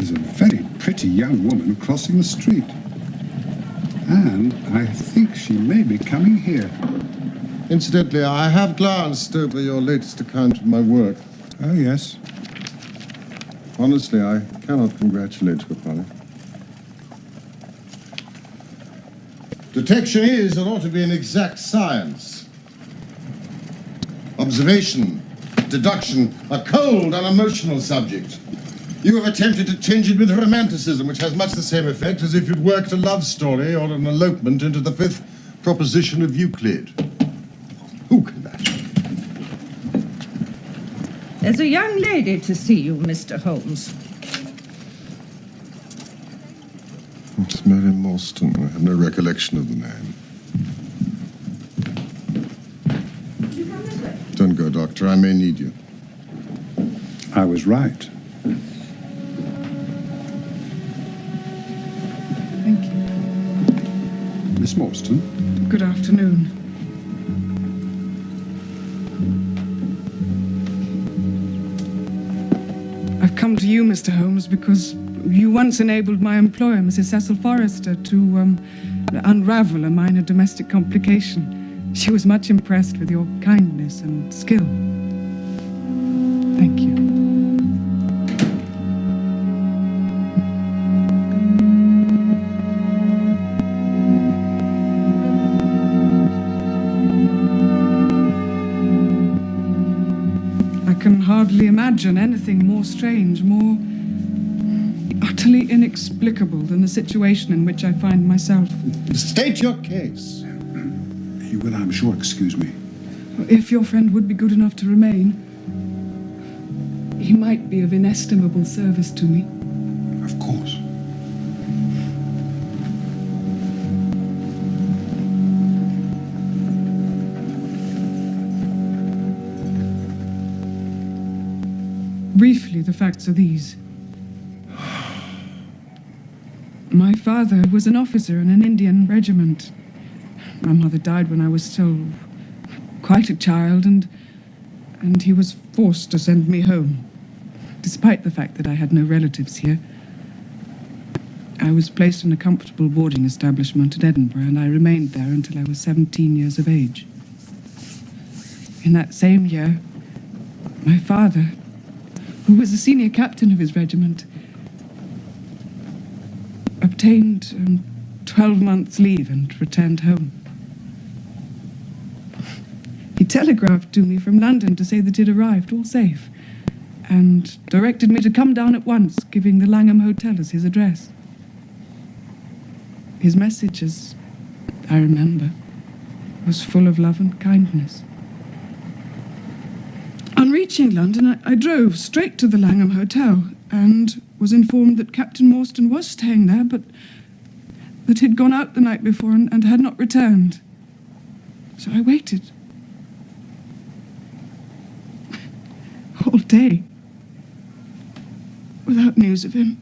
There's a very pretty young woman crossing the street. And I think she may be coming here. Incidentally, I have glanced over your latest account of my work. Oh, yes. Honestly, I cannot congratulate you upon it. Detection is and ought to be an exact science. Observation, deduction, a cold, unemotional subject. You have attempted to tinge it with romanticism, which has much the same effect as if you'd worked a love story or an elopement into the fifth proposition of Euclid. Who can that? There's a young lady to see you, Mr. Holmes. It's Mary Morstan. I have no recollection of the name. You come this way. Don't go, Doctor. I may need you. I was right. Thank you. Miss Morstan? Good afternoon. I've come to you, Mr. Holmes, because you once enabled my employer, Mrs. Cecil Forrester, to unravel a minor domestic complication. She was much impressed with your kindness and skill. Thank you. I can hardly imagine anything more strange, more utterly inexplicable than the situation in which I find myself. State your case. You will, I'm sure, excuse me. If your friend would be good enough to remain, he might be of inestimable service to me. Of course. Briefly, the facts are these. My father was an officer in an Indian regiment. My mother died when I was still quite a child, and he was forced to send me home, despite the fact that I had no relatives here. I was placed in a comfortable boarding establishment in Edinburgh, and I remained there until I was 17 years of age. In that same year, my father, who was a senior captain of his regiment, obtained 12 months' leave and returned home. He telegraphed to me from London to say that he'd arrived, all safe, and directed me to come down at once, giving the Langham Hotel as his address. His message, as I remember, was full of love and kindness. On reaching London, I drove straight to the Langham Hotel and was informed that Captain Morstan was staying there, but that he'd gone out the night before and had not returned. So I waited. All day, without news of him.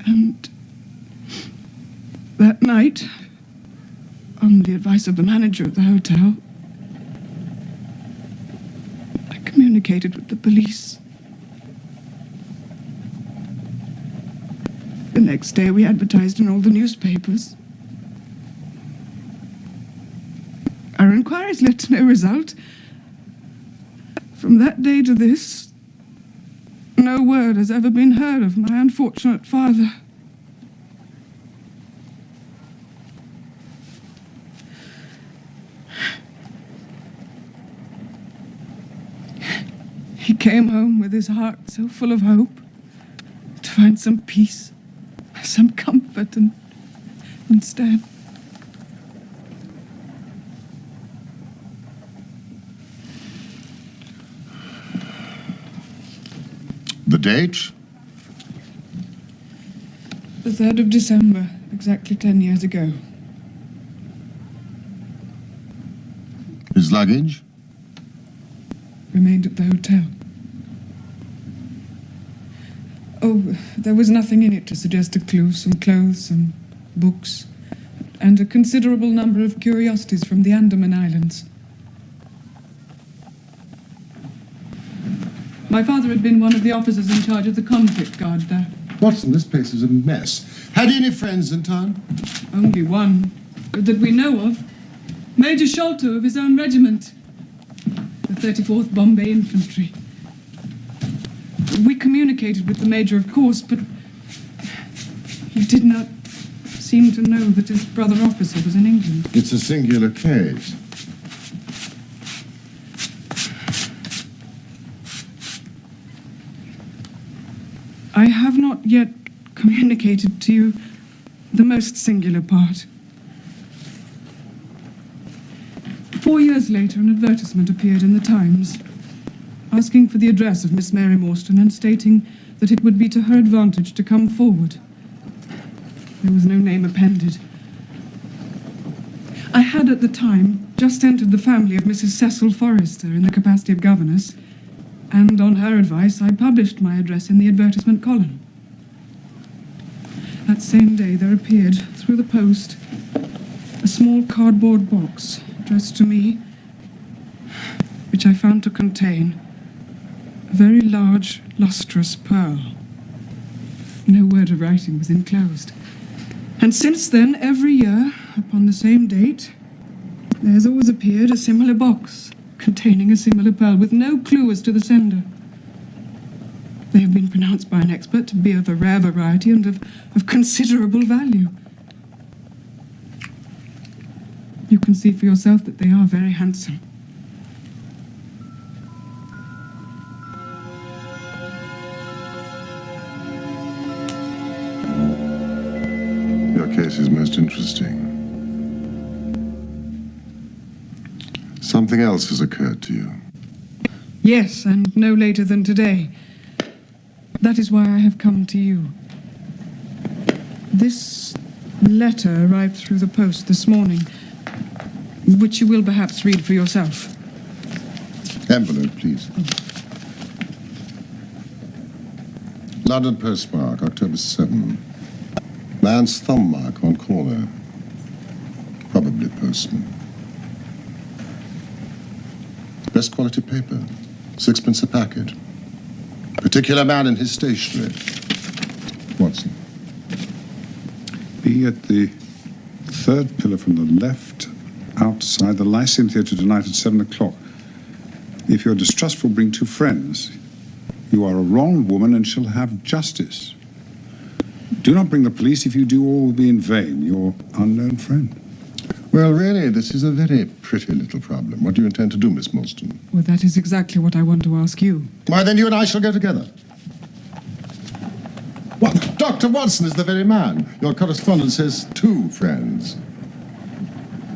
And that night, on the advice of the manager of the hotel, I communicated with the police. The next day we advertised in all the newspapers. Our inquiries led to no result. From that day to this, no word has ever been heard of my unfortunate father. He came home with his heart so full of hope to find some peace, some comfort, and instead, The date? the 3rd of December, exactly 10 years ago. His luggage? Remained at the hotel. Oh, there was nothing in it to suggest a clue. Some clothes, some books, and a considerable number of curiosities from the Andaman Islands. My father had been one of the officers in charge of the convict guard there. Watson, this place is a mess. Had he any friends in town? Only one, that we know of. Major Sholto of his own regiment. The 34th Bombay Infantry. We communicated with the Major, of course, but he did not seem to know that his brother officer was in England. It's a singular case. I have not yet communicated to you the most singular part. 4 years later, an advertisement appeared in the Times, asking for the address of Miss Mary Morstan and stating that it would be to her advantage to come forward. There was no name appended. I had at the time just entered the family of Mrs. Cecil Forrester in the capacity of governess, and on her advice I published my address in the advertisement column. That same day there appeared, through the post, a small cardboard box addressed to me, which I found to contain a very large, lustrous pearl. No word of writing was enclosed. And since then, every year, upon the same date, there has always appeared a similar box containing a similar pearl with no clue as to the sender. They have been pronounced by an expert to be of a rare variety and of considerable value. You can see for yourself that they are very handsome. Your case is most interesting. Something else has occurred to you. Yes, and no later than today. That is why I have come to you. This letter arrived through the post this morning, which you will perhaps read for yourself. Envelope, please. London postmark, October 7. Man's thumb mark on corner. Probably postman. Best quality paper. 6p a packet. Particular man in his stationery. Watson. Be at the third pillar from the left, outside the Lyceum Theatre tonight at 7 o'clock. If you're distrustful, bring 2 friends. You are a wronged woman and shall have justice. Do not bring the police. If you do, all will be in vain. Your unknown friend. Well, really, this is a very pretty little problem. What do you intend to do, Miss Morstan? Well, that is exactly what I want to ask you. Why, then you and I shall go together. What? Dr. Watson is the very man. Your correspondent says 2 friends.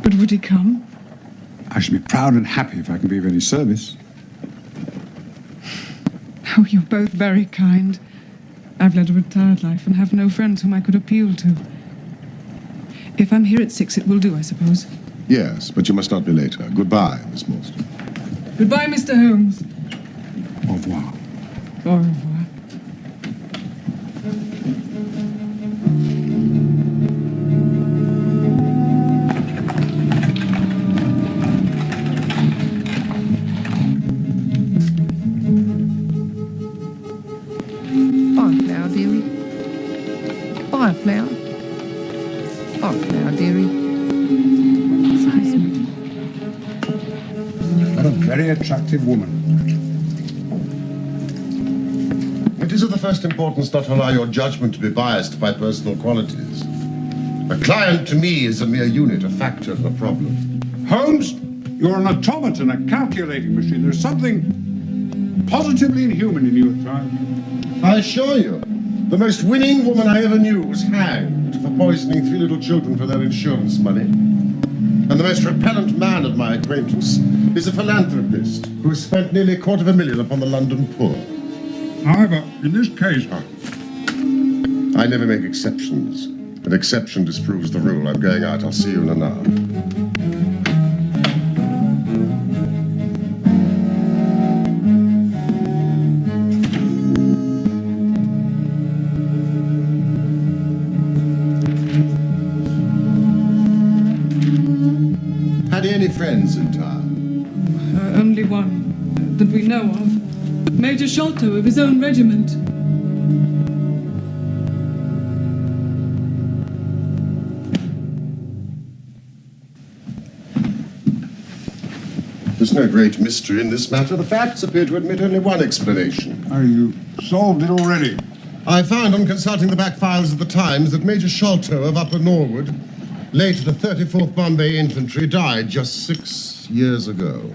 But would he come? I shall be proud and happy if I can be of any service. Oh, you're both very kind. I've led a retired life and have no friends whom I could appeal to. If I'm here at 6, it will do, I suppose. Yes, but you must not be later. Goodbye, Miss Morstan. Goodbye, Mr. Holmes. Au revoir. Au revoir. Bye, Flower, dearie. Bye, Flower. Bye, Flower, dearie. Excuse me. What a very attractive woman. It is of the first importance not to allow your judgment to be biased by personal qualities. A client to me is a mere unit, a factor in the problem. Holmes, you're an automaton, a calculating machine. There's something positively inhuman in you at times. I assure you, the most winning woman I ever knew was hanged for poisoning 3 little children for their insurance money. And the most repellent man of my acquaintance is a philanthropist who has spent nearly $250,000 upon the London poor. However, in this case, I never make exceptions. An exception disproves the rule. I'm going out. I'll see you in an hour. Had he any friends in town? Only one that we know of. Major Major Sholto of his own regiment. There's no great mystery in this matter. The facts appear to admit only one explanation. Are you solved it already? I found on consulting the back files of the Times that Major Sholto of Upper Norwood, late of the 34th Bombay Infantry, died just 6 years ago.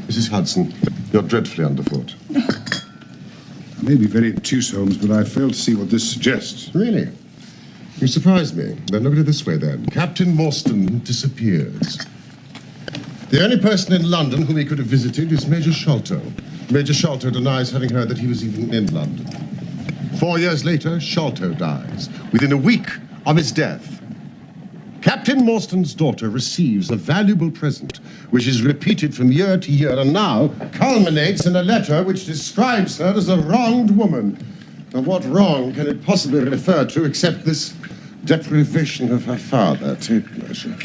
Mrs. Hudson, you're dreadfully underfoot. I may be very obtuse, Holmes, but I fail to see what this suggests. Really? You surprise me. Then look at it this way, then. Captain Morstan disappears. The only person in London whom he could have visited is Major Sholto. Major Sholto denies having heard that he was even in London. 4 years later, Sholto dies. Within a week of his death, Captain Morstan's daughter receives a valuable present, which is repeated from year to year, and now culminates in a letter which describes her as a wronged woman. Now, what wrong can it possibly refer to except this deprivation of her father? Take measure.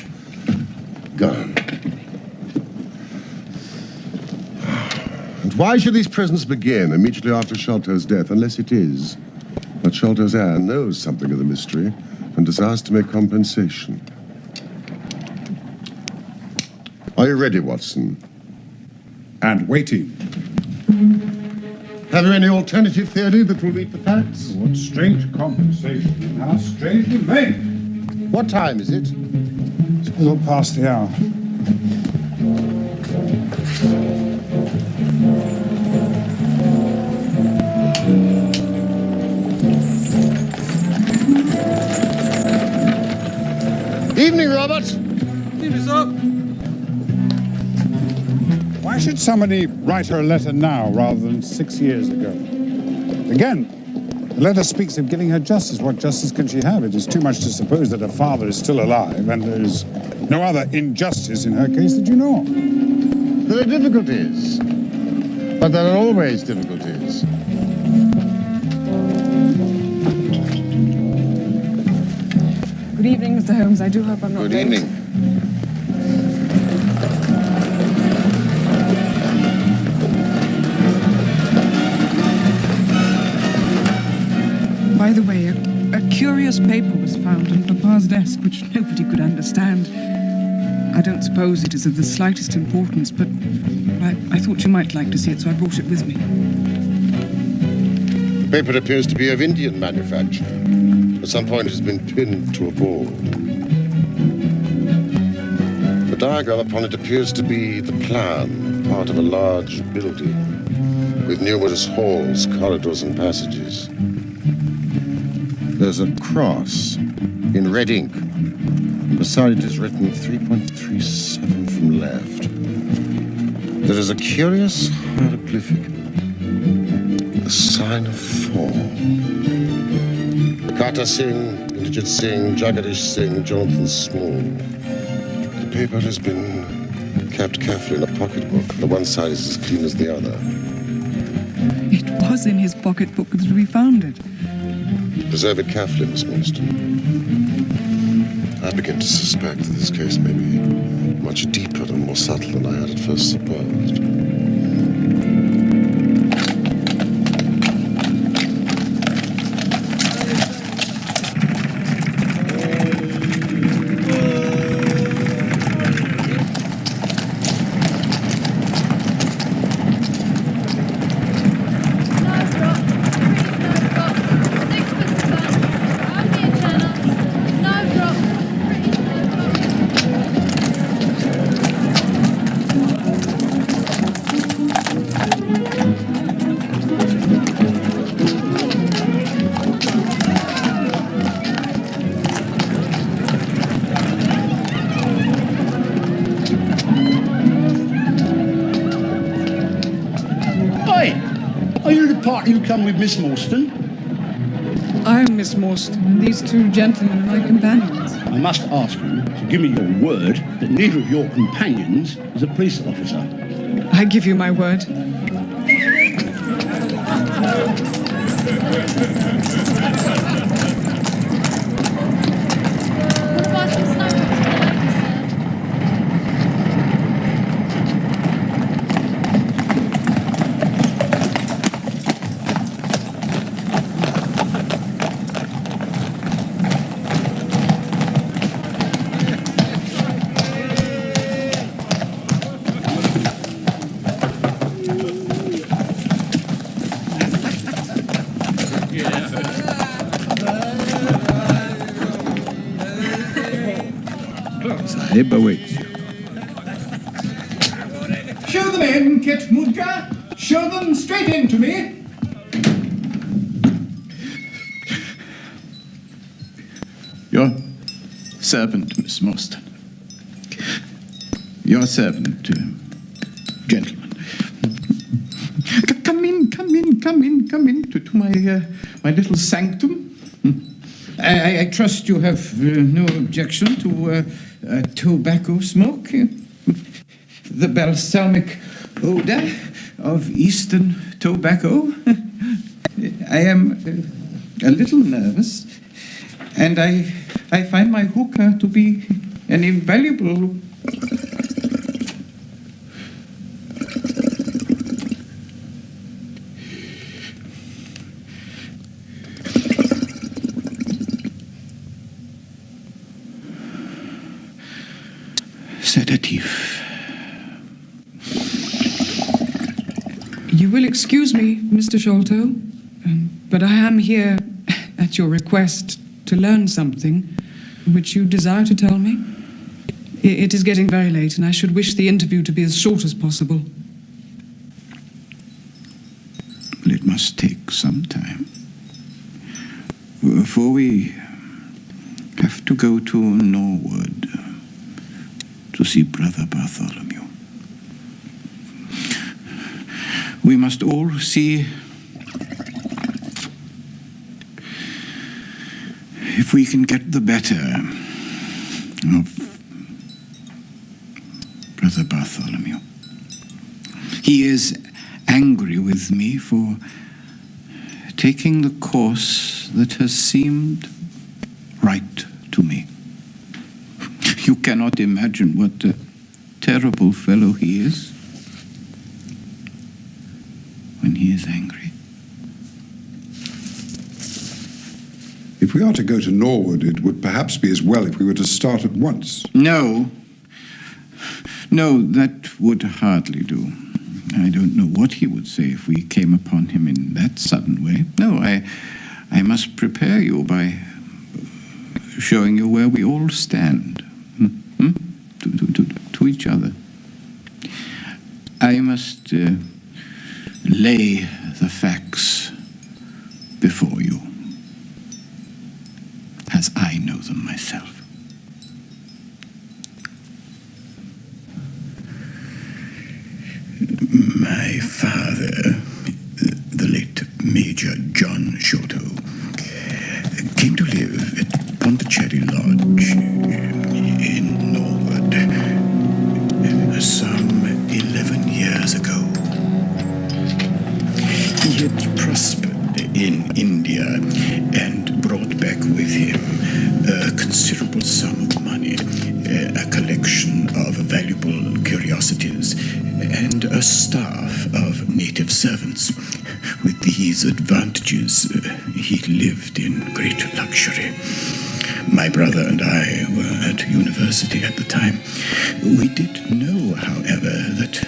Gone. And why should these presents begin immediately after Sholto's death, unless it is that Sholto's heir knows something of the mystery and desires to make compensation? Are you ready, Watson? And waiting. Have you any alternative theory that will meet the facts? What strange compensation. How strangely made. What time is it? It's a little past the hour. Evening, Robert. Evening, sir. Why should somebody write her a letter now rather than 6 years ago? Again, the letter speaks of giving her justice. What justice can she have? It is too much to suppose that her father is still alive, and there is no other injustice in her case that you know of. There are difficulties, but there are always difficulties. Good evening, Mr. Holmes. I do hope I'm not Good late. evening. By the way, a curious paper was found on Papa's desk, which nobody could understand. I don't suppose it is of the slightest importance, but I thought you might like to see it, so I brought it with me. The paper appears to be of Indian manufacture. At some point, it has been pinned to a board. The diagram upon it appears to be the plan, part of a large building, with numerous halls, corridors, and passages. There's a cross in red ink. Beside it is written 3.37 from left. There is a curious hieroglyphic, the sign of four. Kata Singh, Indrajit Singh, Jagadish Singh, Jonathan Small. The paper has been kept carefully in a pocketbook. The one side is as clean as the other. It was in his pocketbook that we found it. Preserve it carefully, Miss Morstan. I begin to suspect that this case may be much deeper and more subtle than I had at first supposed. You come with Miss Morstan? I am Miss Morstan, and these two gentlemen are my companions. I must ask you to give me your word that neither of your companions is a police officer. I give you my word. Sahib awaits you. Show them in, Kit Mudga. Show them straight in to me. Your servant, Miss Morstan. Your servant, gentlemen. Come in to my little sanctum. I trust you have no objection to tobacco smoke. The balsamic odor of Eastern tobacco. I am a little nervous, and I find my hookah to be an invaluable... Sedative. You will excuse me, Mr. Sholto, but I am here at your request to learn something which you desire to tell me. It is getting very late, and I should wish the interview to be as short as possible. Well, it must take some time. For we have to go to Norwood to see Brother Bartholomew. We must all see if we can get the better of Brother Bartholomew. He is angry with me for taking the course that has seemed right to me. You cannot imagine what a terrible fellow he is when he is angry. If we are to go to Norwood, it would perhaps be as well if we were to start at once. No, that would hardly do. I don't know what he would say if we came upon him in that sudden way. No, I must prepare you by showing you where we all stand. To each other. I must lay the facts before you, as I know them myself. My father, the late Major John Sholto, came to live at Pondicherry Lodge in Norwood some 11 years ago. He had prospered in India and brought back with him a considerable sum of money, a collection of valuable curiosities, and a staff of native servants. With these advantages, he lived in great luxury. My brother and I were at university at the time. We did know, however, that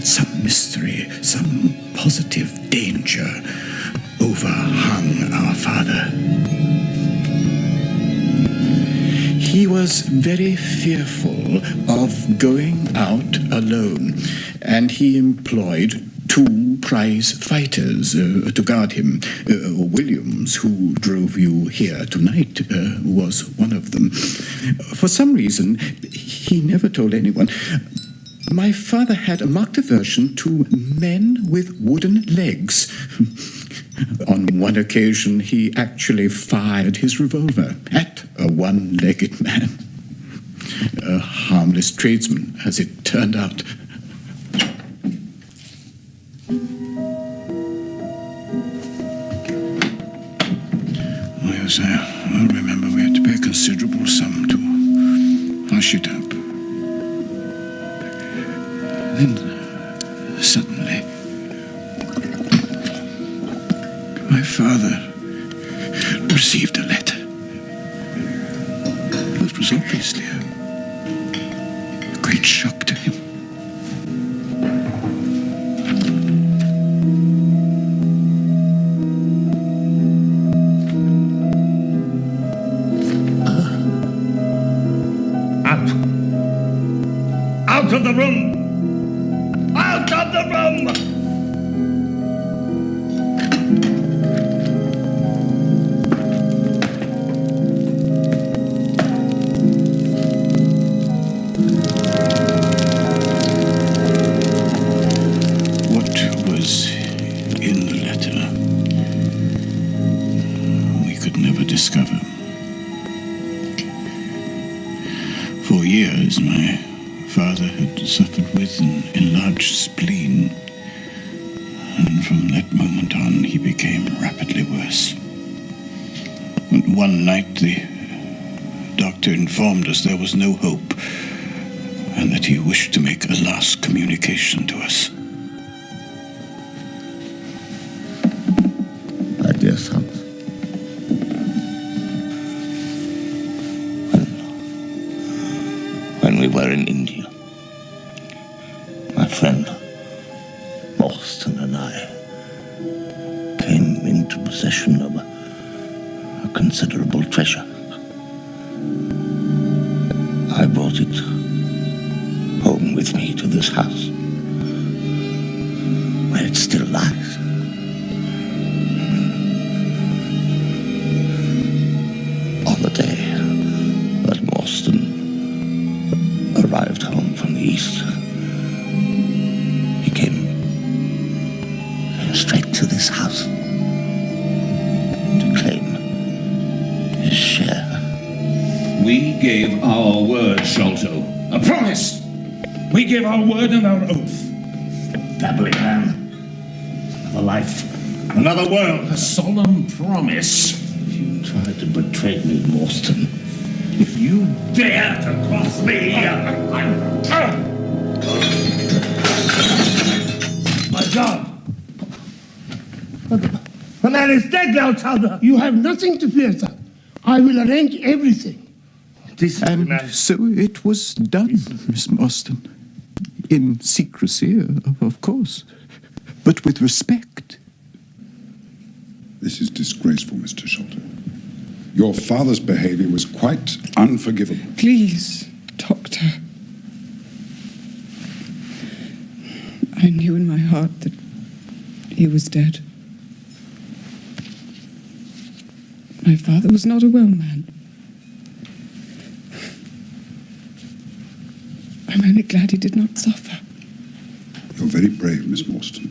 some mystery, some positive danger overhung our father. He was very fearful of going out alone, and he employed 2 prize fighters to guard him. Williams, who drove you here tonight, was one of them. For some reason, he never told anyone. My father had a marked aversion to men with wooden legs. On one occasion, he actually fired his revolver at a one-legged man. A harmless tradesman, as it turned out. Yes, I remember we had to pay a considerable sum to hush it up. Then, suddenly, my father received a letter. It was obviously a great shock to him. discover. For years, my father had suffered with an enlarged spleen, and from that moment on, he became rapidly worse. And one night, the doctor informed us there was no hope, and that he wished to make a last communication to us. My dear son, when we were in India, my friend Boston and I came into possession of a considerable treasure. I brought it home with me to this house, where it still lies. On the day that Morstan arrived home from the east, he came straight to this house to claim his share. We gave our word, Sholto. A promise! We gave our word and our oath. Dabbling man. Another life. Another world. A solemn promise. If you try to betray me, Morstan, if you dare to cross me, my God! The man is dead now, Chandra. You have nothing to fear, sir. I will arrange everything. And so it was done, Miss Morstan. In secrecy, of course, but with respect. This is disgraceful, Mr. Sholto. Your father's behavior was quite unforgivable. Please, Doctor. I knew in my heart that he was dead. My father was not a well man. I'm only glad he did not suffer. You're very brave, Miss Morstan.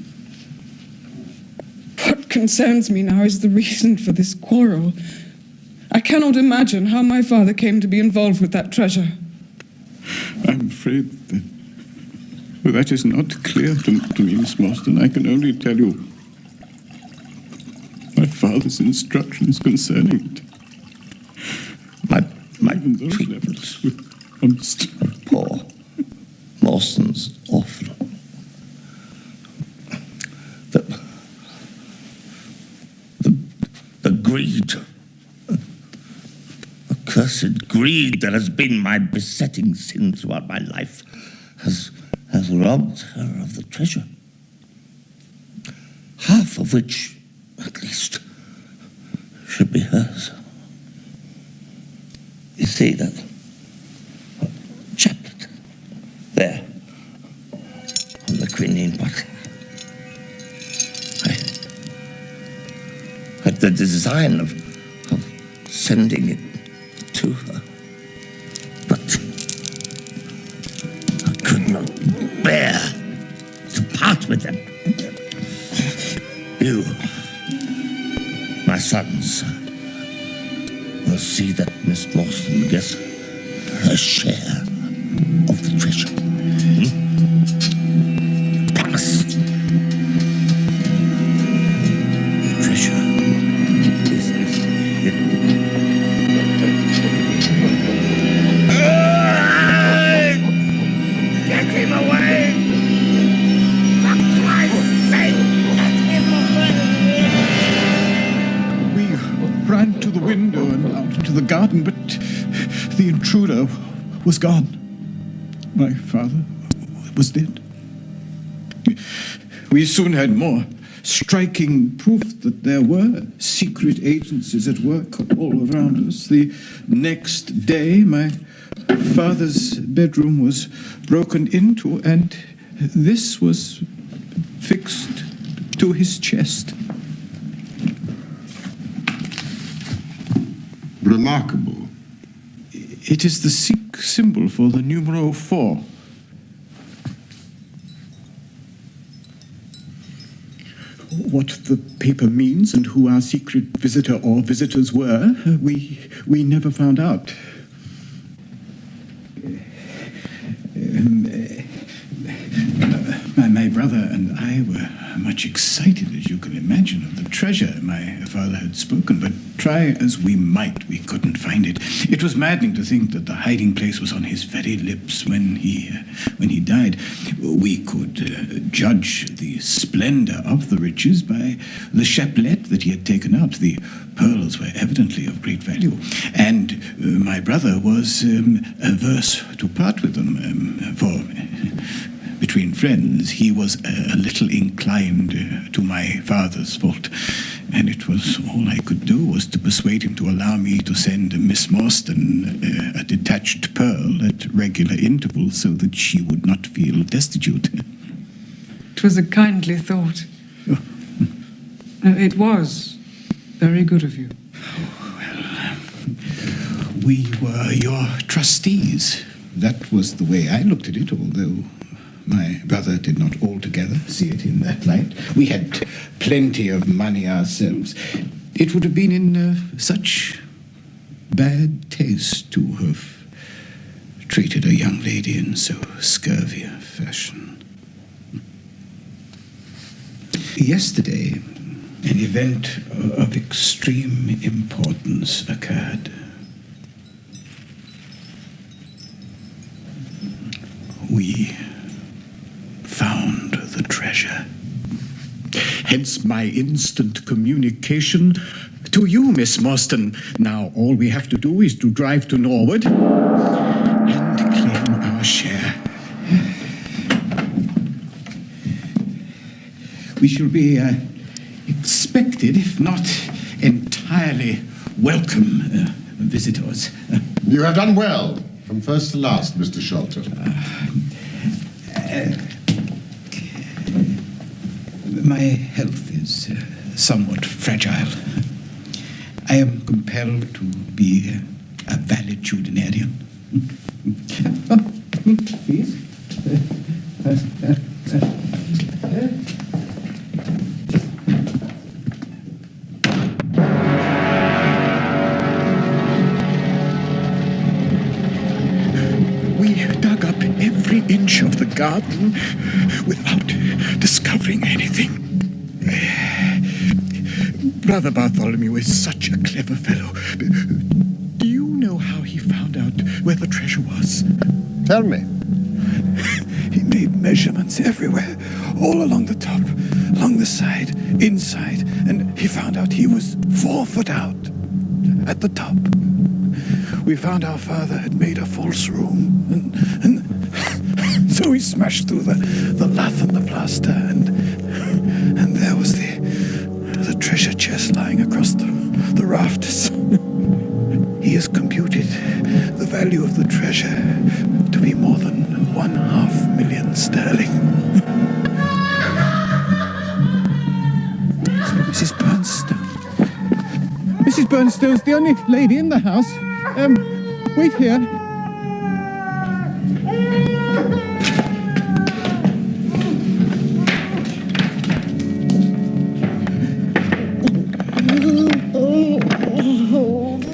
What concerns me now is the reason for this quarrel. I cannot imagine how my father came to be involved with that treasure. I'm afraid that is not clear to me, Miss Morstan. I can only tell you my father's instructions concerning it. My Even those treatment levels were understood. poor Morstan's awful. The greed, accursed greed that has been my besetting sin throughout my life has robbed her of the treasure. Half of which, at least, should be hers. You see that chaplet there on the quinine bottle. I had the design of sending it to her, but I could not bear to part with them. You, my sons, will see that Miss Morstan gets her share of the treasure. Promise. The treasure is hidden. Get him away! For Christ's sake, get him away! We ran to the window and out into the garden, but the intruder was gone. My father was dead. We soon had more striking proof that there were secret agencies at work all around us. The next day, my father's bedroom was broken into, and this was fixed to his chest. Remarkable. It is the Sikh symbol for the numero 4. what the paper means and who our secret visitor or visitors were, we never found out. My brother and I were much excited, as you can imagine, of the treasure my father had spoken, but try as we might, we couldn't find it. It was maddening to think that the hiding place was on his very lips when he died. We could judge the splendor of the riches by the chapelet that he had taken out. The pearls were evidently of great value, and my brother was averse to part with them, for between friends, he was a little inclined to my father's fault, and it was all I could do was to persuade him to allow me to send Miss Morstan a detached pearl at regular intervals so that she would not feel destitute. It was a kindly thought. Oh. It was very good of you. Oh, well, we were your trustees. That was the way I looked at it, although my brother did not altogether see it in that light. We had plenty of money ourselves. It would have been in such bad taste to have treated a young lady in so scurvy a fashion. Yesterday, an event of extreme importance occurred. We found the treasure. Hence my instant communication to you, Miss Morstan. Now all we have to do is to drive to Norwood and claim our share. We shall be expected, if not entirely welcome, visitors. You have done well, from first to last, Mr. Sholto. My health is somewhat fragile. I am compelled to be a valetudinarian. Please. We dug up every inch of the garden without discovering anything. Brother Bartholomew is such a clever fellow. Do you know how he found out where the treasure was? Tell me. He made measurements everywhere, all along the top, along the side, inside, and he found out he was 4 foot out at the top. We found our father had made a false room, and so we smashed through the lath and the plaster, and there was the treasure chest lying across the rafters. He has computed the value of the treasure to be more than 500,000 sterling. Mrs. Bernstone. Mrs. Bernstone's the only lady in the house. Wait here.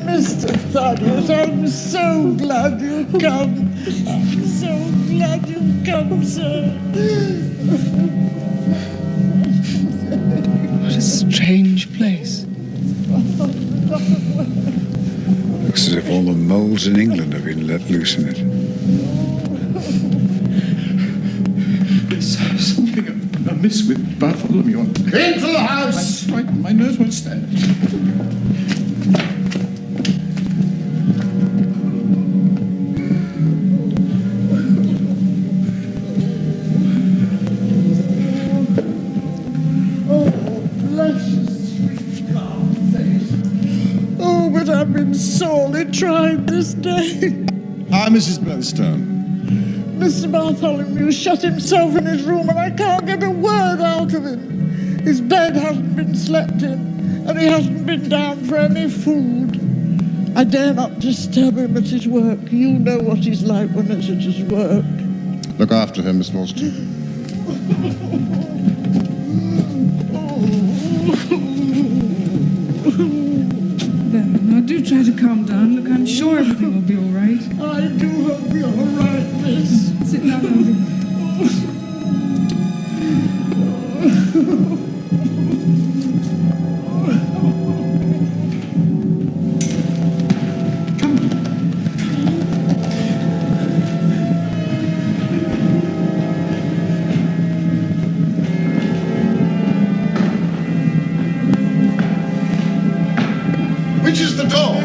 Mr. Thaddeus, I'm so glad you've come. I'm so glad you've come, sir. What a strange place. Looks as if all the moles in England have been let loose in it. There's something amiss with Bartholomew. Into the house! I'm frightened. My nerves won't stand. I've been sorely tried this day. Hi, Mrs. Bernstone. Mr. Bartholomew shut himself in his room and I can't get a word out of him. His bed hasn't been slept in and he hasn't been down for any food. I dare not disturb him at his work. You know what he's like when it's at his work. Look after him, Miss Morstan. calm down. Look, I'm sure everything will be all right. I do hope you're all right, miss. Sit down, Alvin. Which is the door?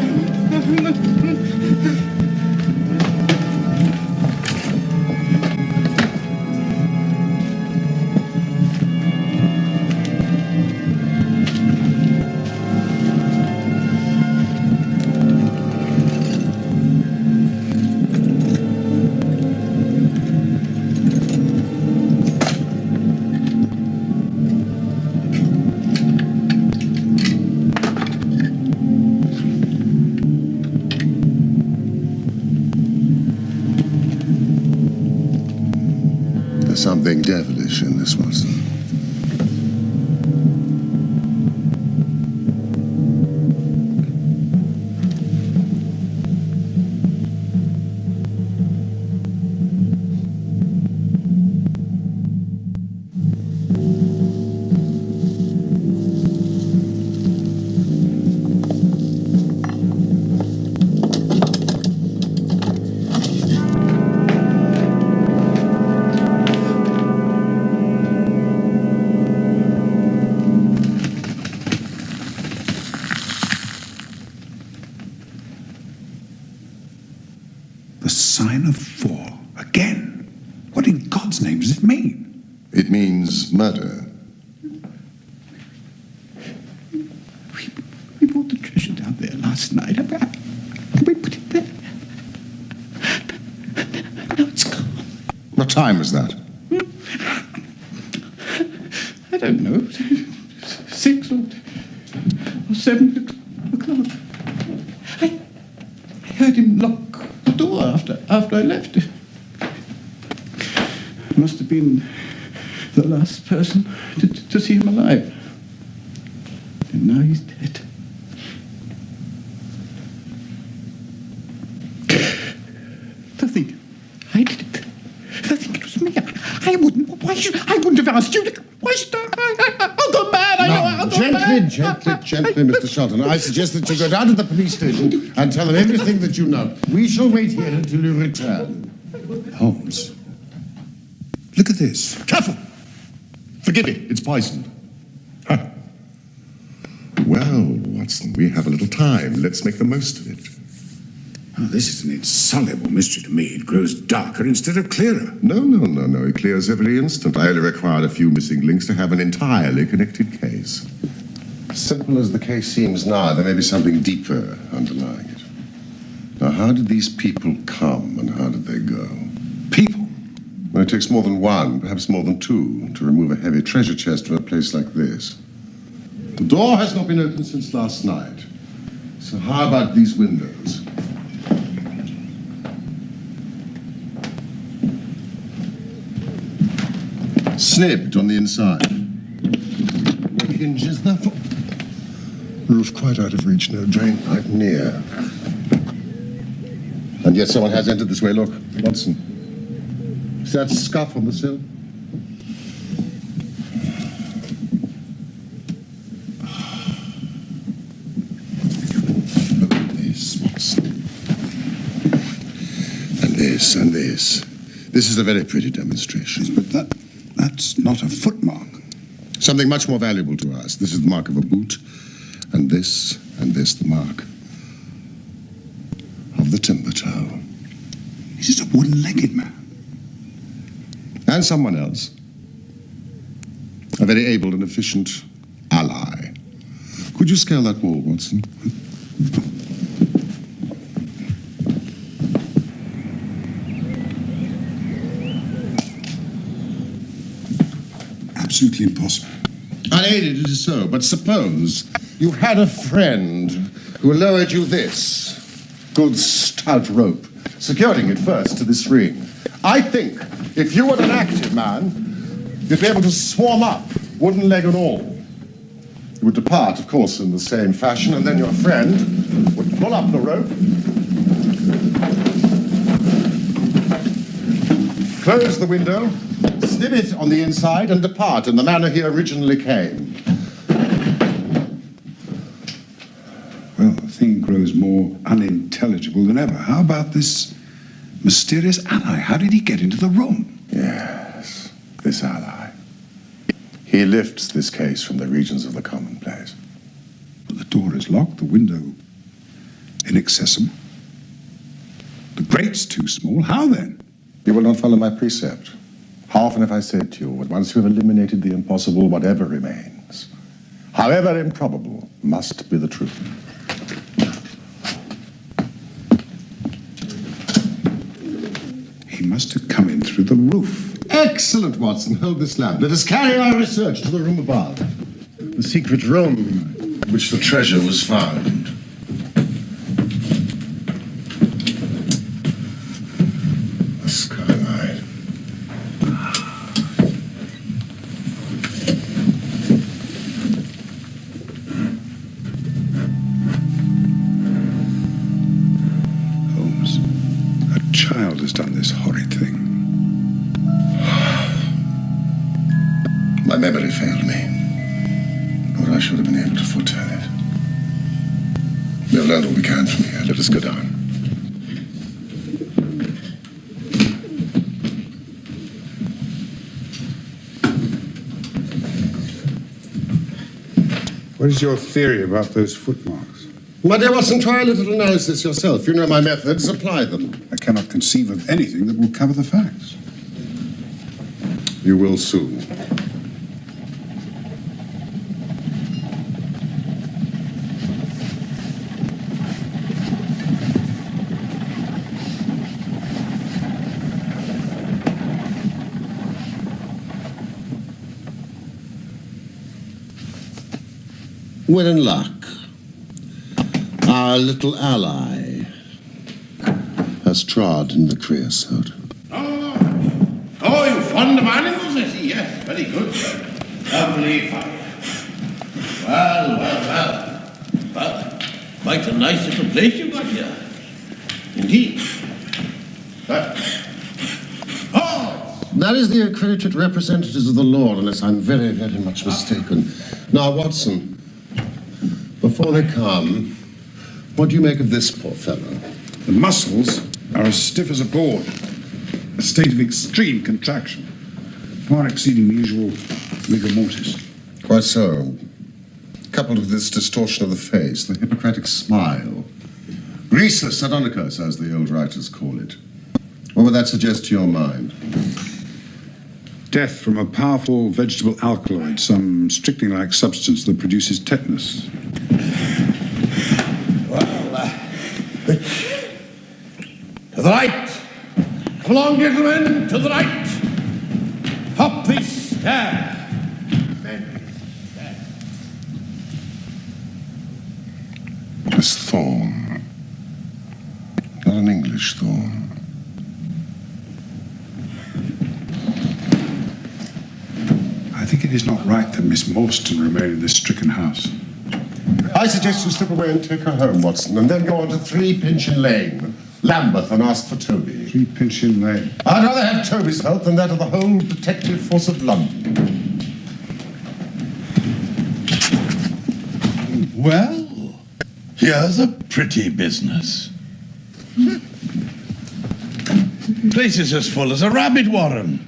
There's something devilish in this, Watson. The sign of 4. Again. What in God's name does it mean? It means murder. We brought the treasure down there last night. We put it there. Now it's gone. What time was that? I don't know. 6 or 7 o'clock. I heard him lock the door after I left. Must have been the last person to see him alive. And now he's dead. They'll think I did it. They'll think it was me. I wouldn't. I wouldn't have asked you. Why should I? I'll go mad. I'll go mad. Gently, Mr. Shelton. I suggest that you go down to the police station and tell them everything that you know. We shall wait here until you return. Holmes. Look at this. Careful! Forgive it. It's poisoned. Huh. Well, Watson, we have a little time. Let's make the most of it. Oh, this is an insoluble mystery to me. It grows darker instead of clearer. No. It clears every instant. I only required a few missing links to have an entirely connected case. Simple as the case seems now, there may be something deeper underlying it. Now, how did these people come and how did they go? People? Well, it takes more than one, perhaps more than two, to remove a heavy treasure chest from a place like this. The door has not been opened since last night. So how about these windows? Snibbed on the inside. No hinges, therefore. Roof quite out of reach, no drain pipe near. And yet someone has entered this way. Look, Watson. See that scuff on the sill? Look at this, Watson. And this, and this. This is a very pretty demonstration. But that's not a footmark. Something much more valuable to us. This is the mark of a boot, and this, the mark of the timber toe. He's just a wooden-legged man. And someone else. A very able and efficient ally. Could you scale that wall, Watson? Absolutely impossible. Unaided it is so, but suppose you had a friend who lowered you this good stout rope, securing it first to this ring. I think if you were an active man, you'd be able to swarm up, wooden leg and all. You would depart, of course, in the same fashion, and then your friend would Pull up the rope. Close the window, snip it on the inside, and depart in the manner he originally came. Well, the thing grows more unintelligible than ever. How about this mysterious ally? How did he get into the room? Yes, this ally. He lifts this case from the regions of the commonplace. But the door is locked, the window inaccessible. The grate's too small. How then? You will not follow my precept. How often have I said to you that once you have eliminated the impossible, whatever remains, however improbable, must be the truth. He must have come in through the roof. Excellent, Watson. Hold this lamp. Let us carry our research to the room above. The secret room in which the treasure was found. The skylight. Holmes, a child has done this horrid thing. My memory failed me, or I should have been able to foretell it. We have learned what we can from here. Let us go down. What is your theory about those footmarks? My dear Watson, try a little analysis yourself. You know my methods. Apply them. I cannot conceive of anything that will cover the facts. You will soon. We're in luck. Our little ally has trod in the creosote. Oh, you're fond of animals, I see. Yes, very good. Lovely fun. Well, quite a nice little place you've got here. Indeed. That is the accredited representatives of the Lord, unless I'm very, very much mistaken. Now, Watson, before they come, what do you make of this poor fellow? The muscles are as stiff as a board. A state of extreme contraction, far exceeding the usual rigor mortis. Quite so. Coupled with this distortion of the face, the Hippocratic smile. Greaseless Sadonicus, as the old writers call it. What would that suggest to your mind? Death from a powerful vegetable alkaloid, some strychnine-like substance that produces tetanus. To the right. Come along, gentlemen, to the right. Up this stair. This thorn. Not an English thorn. I think it is not right that Miss Morstan remain in this stricken house. I suggest you slip away and take her home, Watson, and then go on to 3 Pinchin Lane, Lambeth, and ask for Toby. 3 Pinchin Lane. I'd rather have Toby's help than that of the whole detective force of London. Well, here's a pretty business. Place is as full as a rabbit warren.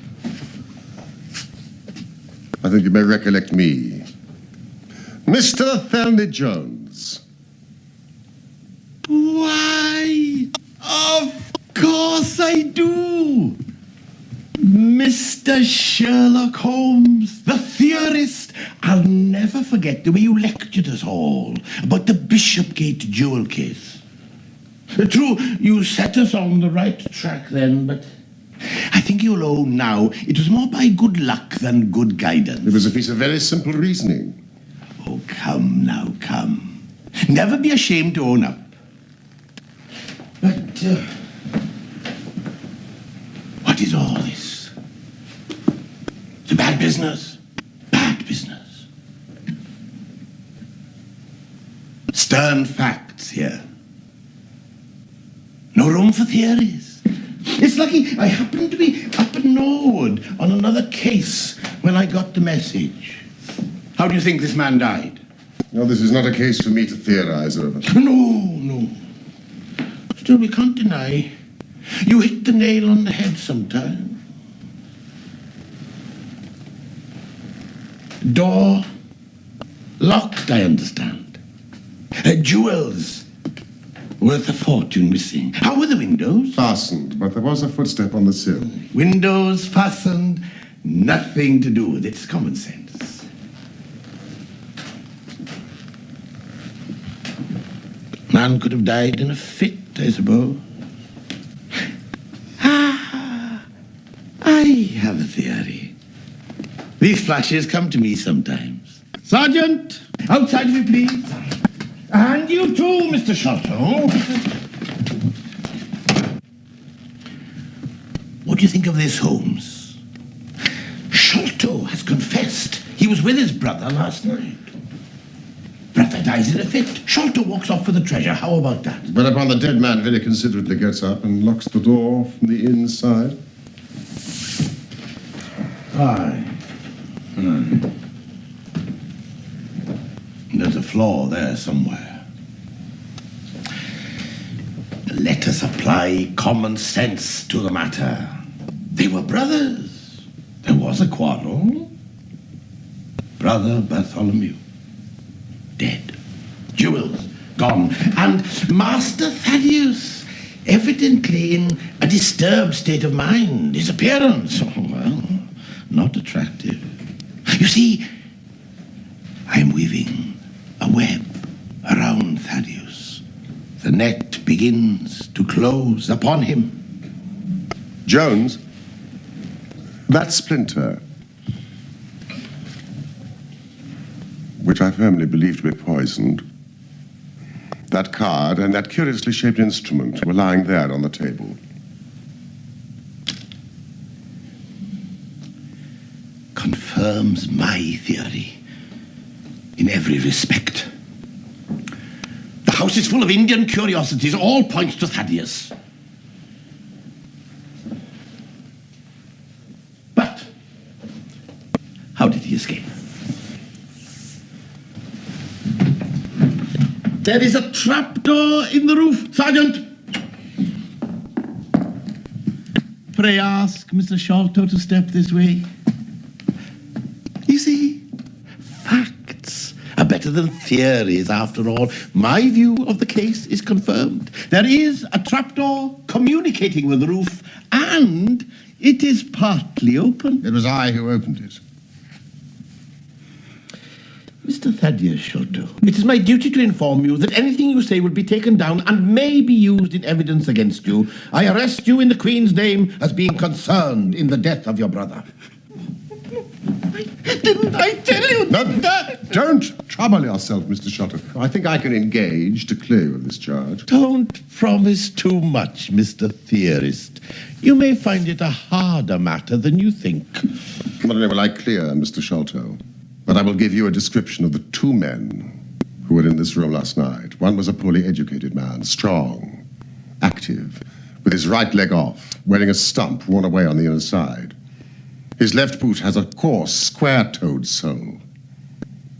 I think you may recollect me. Mr. Thelmy Jones. Why, of course I do. Mr. Sherlock Holmes, the theorist. I'll never forget the way you lectured us all about the Bishopgate jewel case. True, you set us on the right track then, but I think you'll own now it was more by good luck than good guidance. It was a piece of very simple reasoning. Oh, come now, come. Never be ashamed to own up. But, what is all this? It's a bad business. Bad business. Stern facts here. No room for theories. It's lucky I happened to be up in Norwood on another case when I got the message. How do you think this man died? No, this is not a case for me to theorize over. No. Still, we can't deny you hit the nail on the head sometime. Door locked, I understand. Jewels worth a fortune missing. How were the windows? Fastened, but there was a footstep on the sill. Windows fastened, nothing to do with it. It's common sense. Man could have died in a fit, I suppose. I have a theory. These flashes come to me sometimes. Sergeant, outside of you, please. And you too, Mr. Sholto. What do you think of this, Holmes? Sholto has confessed he was with his brother last night. Brother dies in a fit. Sholto walks off for the treasure. How about that? Whereupon the dead man very considerately gets up and locks the door from the inside. Aye. There's a flaw there somewhere. Let us apply common sense to the matter. They were brothers. There was a quarrel. Brother Bartholomew, dead. Jewels, gone. And Master Thaddeus, evidently in a disturbed state of mind. His appearance, well, not attractive. You see, I'm weaving a web around Thaddeus. The net begins to close upon him. Jones, that splinter, which I firmly believe to be poisoned, that card and that curiously shaped instrument were lying there on the table. Confirms my theory in every respect. The house is full of Indian curiosities. All points to Thaddeus. But how did he escape? There is a trapdoor in the roof, Sergeant. Pray ask Mr. Sholto to step this way. You see, facts are better than theories, after all. My view of the case is confirmed. There is a trapdoor communicating with the roof, and it is partly open. It was I who opened it. Mr. Thaddeus Sholto, it is my duty to inform you that anything you say will be taken down and may be used in evidence against you. I arrest you in the Queen's name as being concerned in the death of your brother. Didn't I tell you? No, don't trouble yourself, Mr. Sholto. I think I can engage to clear you of this charge. Don't promise too much, Mr. Theorist. You may find it a harder matter than you think. Not only will I clear Mr. Sholto, but I will give you a description of the two men who were in this room last night. One was a poorly educated man, strong, active, with his right leg off, wearing a stump worn away on the inner side. His left boot has a coarse, square-toed sole.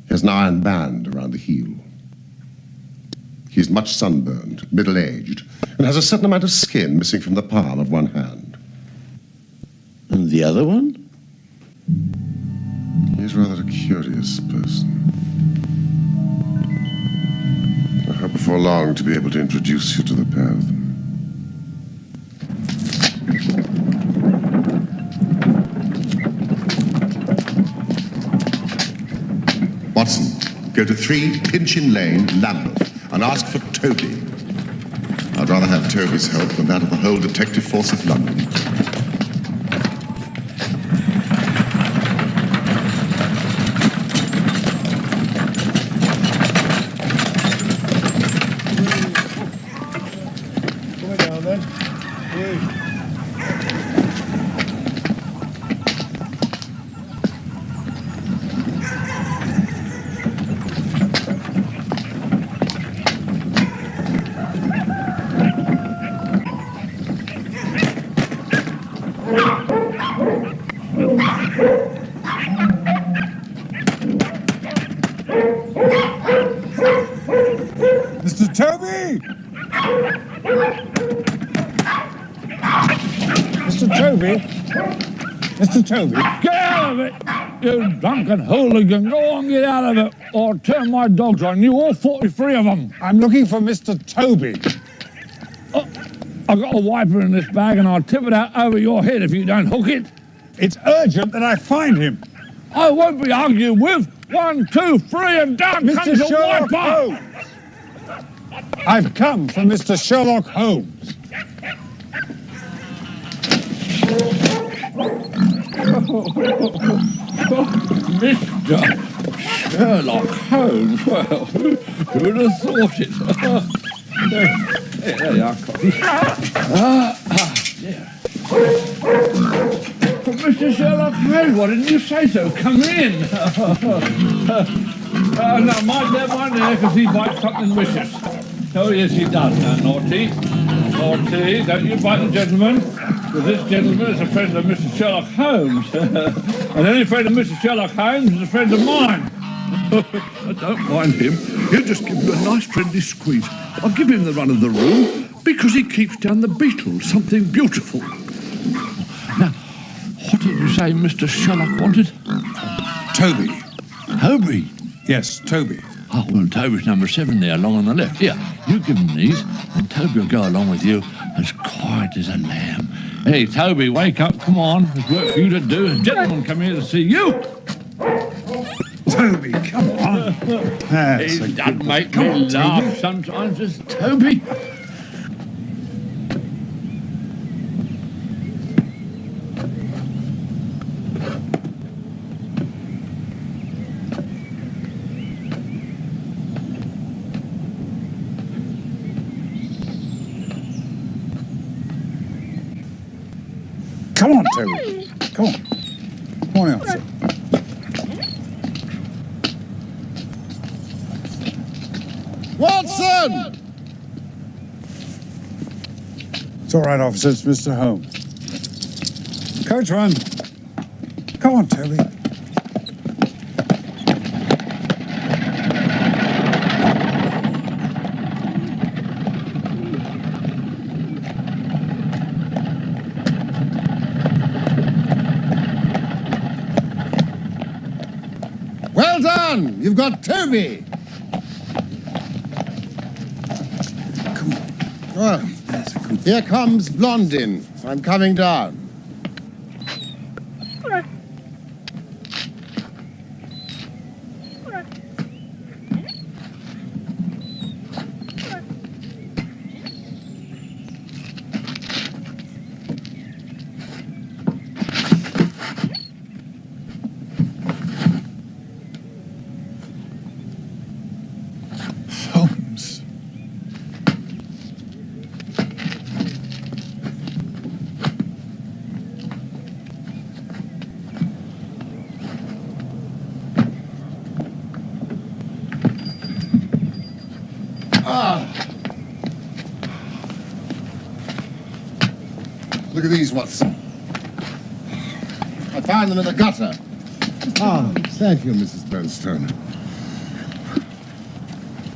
He has an iron band around the heel. He is much sunburned, middle-aged, and has a certain amount of skin missing from the palm of one hand. And the other one? He is rather a curious person. I hope before long to be able to introduce you to the pair of them. Watson, go to 3 Pinchin Lane, Lambeth, and ask for Toby. I'd rather have Toby's help than that of the whole detective force of London. Toby! Mr. Toby? Mr. Toby? Get out of it, you drunken hooligan. Go on, get out of it, or I'll turn my dogs on you, all 43 of them. I'm looking for Mr. Toby. Oh, I've got a wiper in this bag and I'll tip it out over your head if you don't hook it. It's urgent that I find him. I won't be argued with. 1, 2, 3, and down comes the Sherlock wiper. Holmes. I've come for Mr. Sherlock Holmes. Mr. Sherlock Holmes. Well, who would have thought it? There you are, coffee. Yeah. Mr. Sherlock Holmes, why didn't you say so? Come in. No, mind there, because he bites something vicious. Oh, yes, he does. Now, naughty. Naughty. Don't you bite the gentleman. Because this gentleman is a friend of Mr. Sherlock Holmes. And any friend of Mr. Sherlock Holmes is a friend of mine. I don't mind him. He'll just give you a nice friendly squeeze. I'll give him the run of the room because he keeps down the Beatles, something beautiful. Now, what did you say Mr. Sherlock wanted? Toby. Toby? Yes, Toby. Oh, well, Toby's number 7 there, along on the left. Here, you give him these, and Toby will go along with you as quiet as a lamb. Hey, Toby, wake up, come on. There's work for you to do. A gentleman come here to see you. Toby, come on. That's He does make me laugh sometimes, this Toby. Come on, Toby. Come on. Come on, Elsa. Watson! It's all right, officer. It's Mr. Holmes. Coachman. Come on, Toby. Well done! You've got Toby! Come on. Well, here comes Blondin. I'm coming down. Holmes. Look at these, Watson. I found them in the gutter. Ah, thank you, Mrs. Bernstone.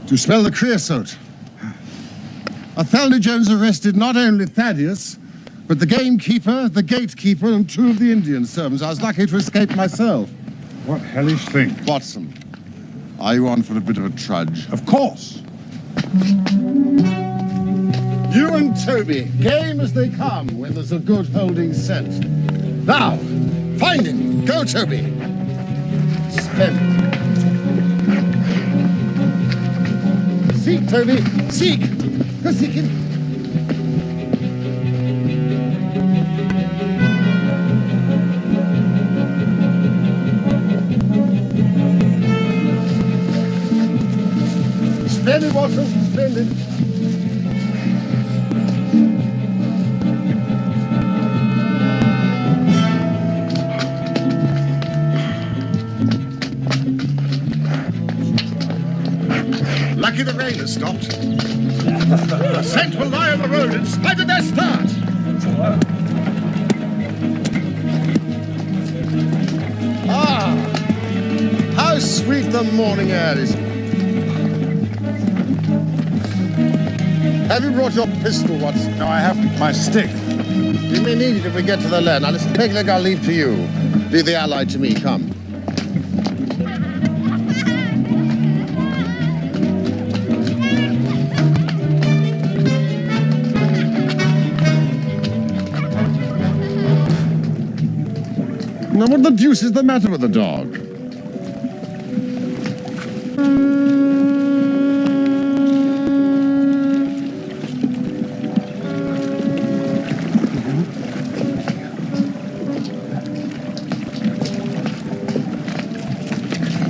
Do you smell the creosote? Othello Jones arrested not only Thaddeus, but the gamekeeper, the gatekeeper, and 2 of the Indian servants. I was lucky to escape myself. What hellish thing? Watson, are you on for a bit of a trudge? Of course. You and Toby, game as they come when there's a good holding scent. Now, find him. Go, Toby. Splendid. Seek, Toby. Seek. Go seek him. Splendid, Watson. Splendid. Lucky the rain has stopped. The scent will lie on the road in spite of their start. Ah, how sweet the morning air is. Have you brought your pistol, Watson? No, I haven't. My stick. You may need it if we get to the land. Now listen, Pegleg, I'll leave to you. Leave the Allied to me. Come. Now, what the deuce is the matter with the dog?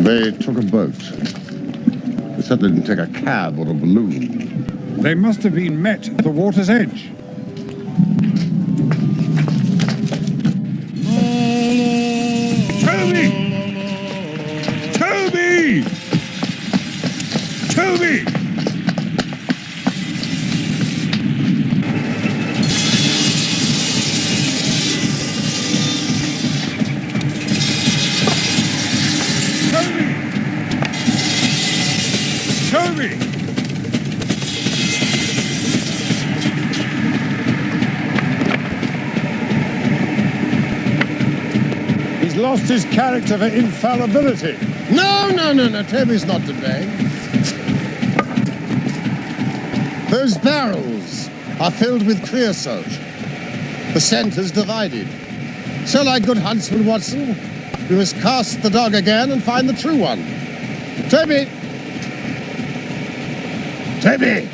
They took a boat. They certainly didn't take a cab or a balloon. They must have been met at the water's edge. Toby! Toby! Toby! Toby! He's lost his character for infallibility. No. Toby's not to blame. Those barrels are filled with creosote. The scent is divided. So, like good huntsman, Watson, we must cast the dog again and find the true one. Toby! Toby!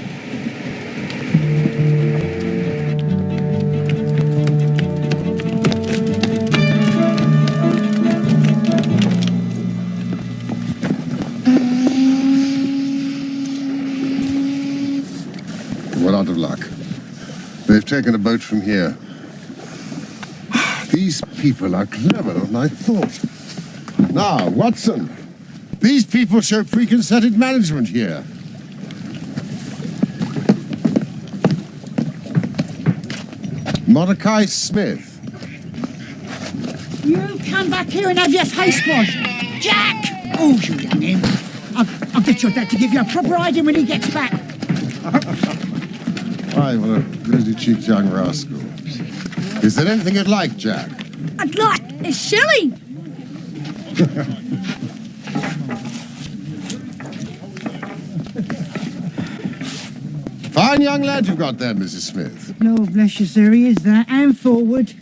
We're out of luck. They've taken a boat from here. These people are cleverer than I thought. Now, Watson, these people show preconcerted management here. Mordecai Smith. You come back here and have your face washed. Jack! Oh, you done him. I'll get your dad to give you a proper hiding when he gets back. Why, what a rosy-cheeked young rascal. Is there anything you'd like, Jack? I'd like a shilling. Fine young lad you've got there, Mrs. Smith. Lord bless you, sir, he is that. And forward.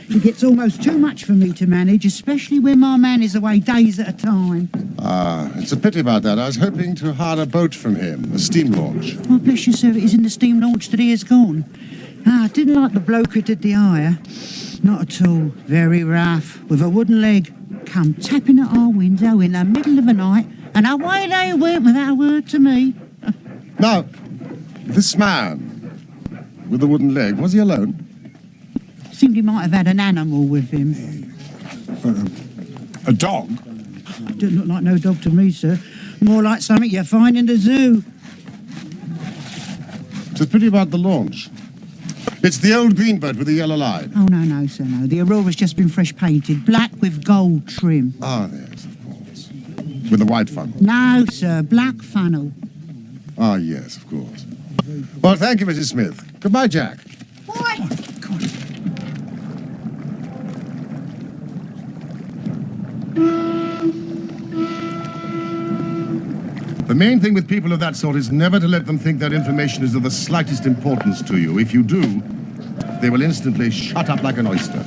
He gets almost too much for me to manage, especially when my man is away days at a time. Ah, it's a pity about that. I was hoping to hire a boat from him, a steam launch. Oh, bless you, sir, it is in the steam launch that he has gone. I didn't like the bloke who did the hire. Not at all. Very rough, with a wooden leg. Come tapping at our window in the middle of the night, and away they went without a word to me. Now, this man with the wooden leg, was he alone? Seemed he might have had an animal with him. A dog? Didn't look like no dog to me, sir. More like something you find in the zoo. It's a pity about the launch. It's the old green boat with the yellow line. Oh, no, sir, no. The Aurora's just been fresh painted, black with gold trim. Ah, yes, of course. With the white funnel. No, sir, black funnel. Ah, yes, of course. Well, thank you, Mrs. Smith. Goodbye, Jack. What? The main thing with people of that sort is never to let them think their information is of the slightest importance to you. If you do, they will instantly shut up like an oyster.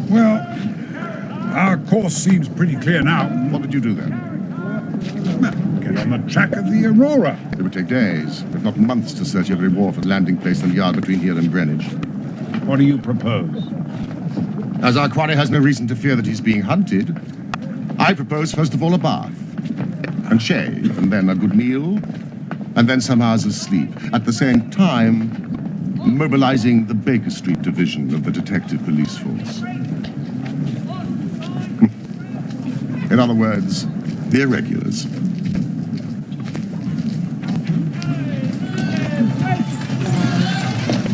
Well, our course seems pretty clear now. What did you do then? Get on the track of the Aurora. It would take days, if not months, to search every wharf and landing place and yard between here and Greenwich. What do you propose? As our quarry has no reason to fear that he's being hunted, I propose first of all a bath, and shave, and then a good meal, and then some hours of sleep. At the same time, mobilizing the Baker Street division of the detective police force. In other words, the irregulars.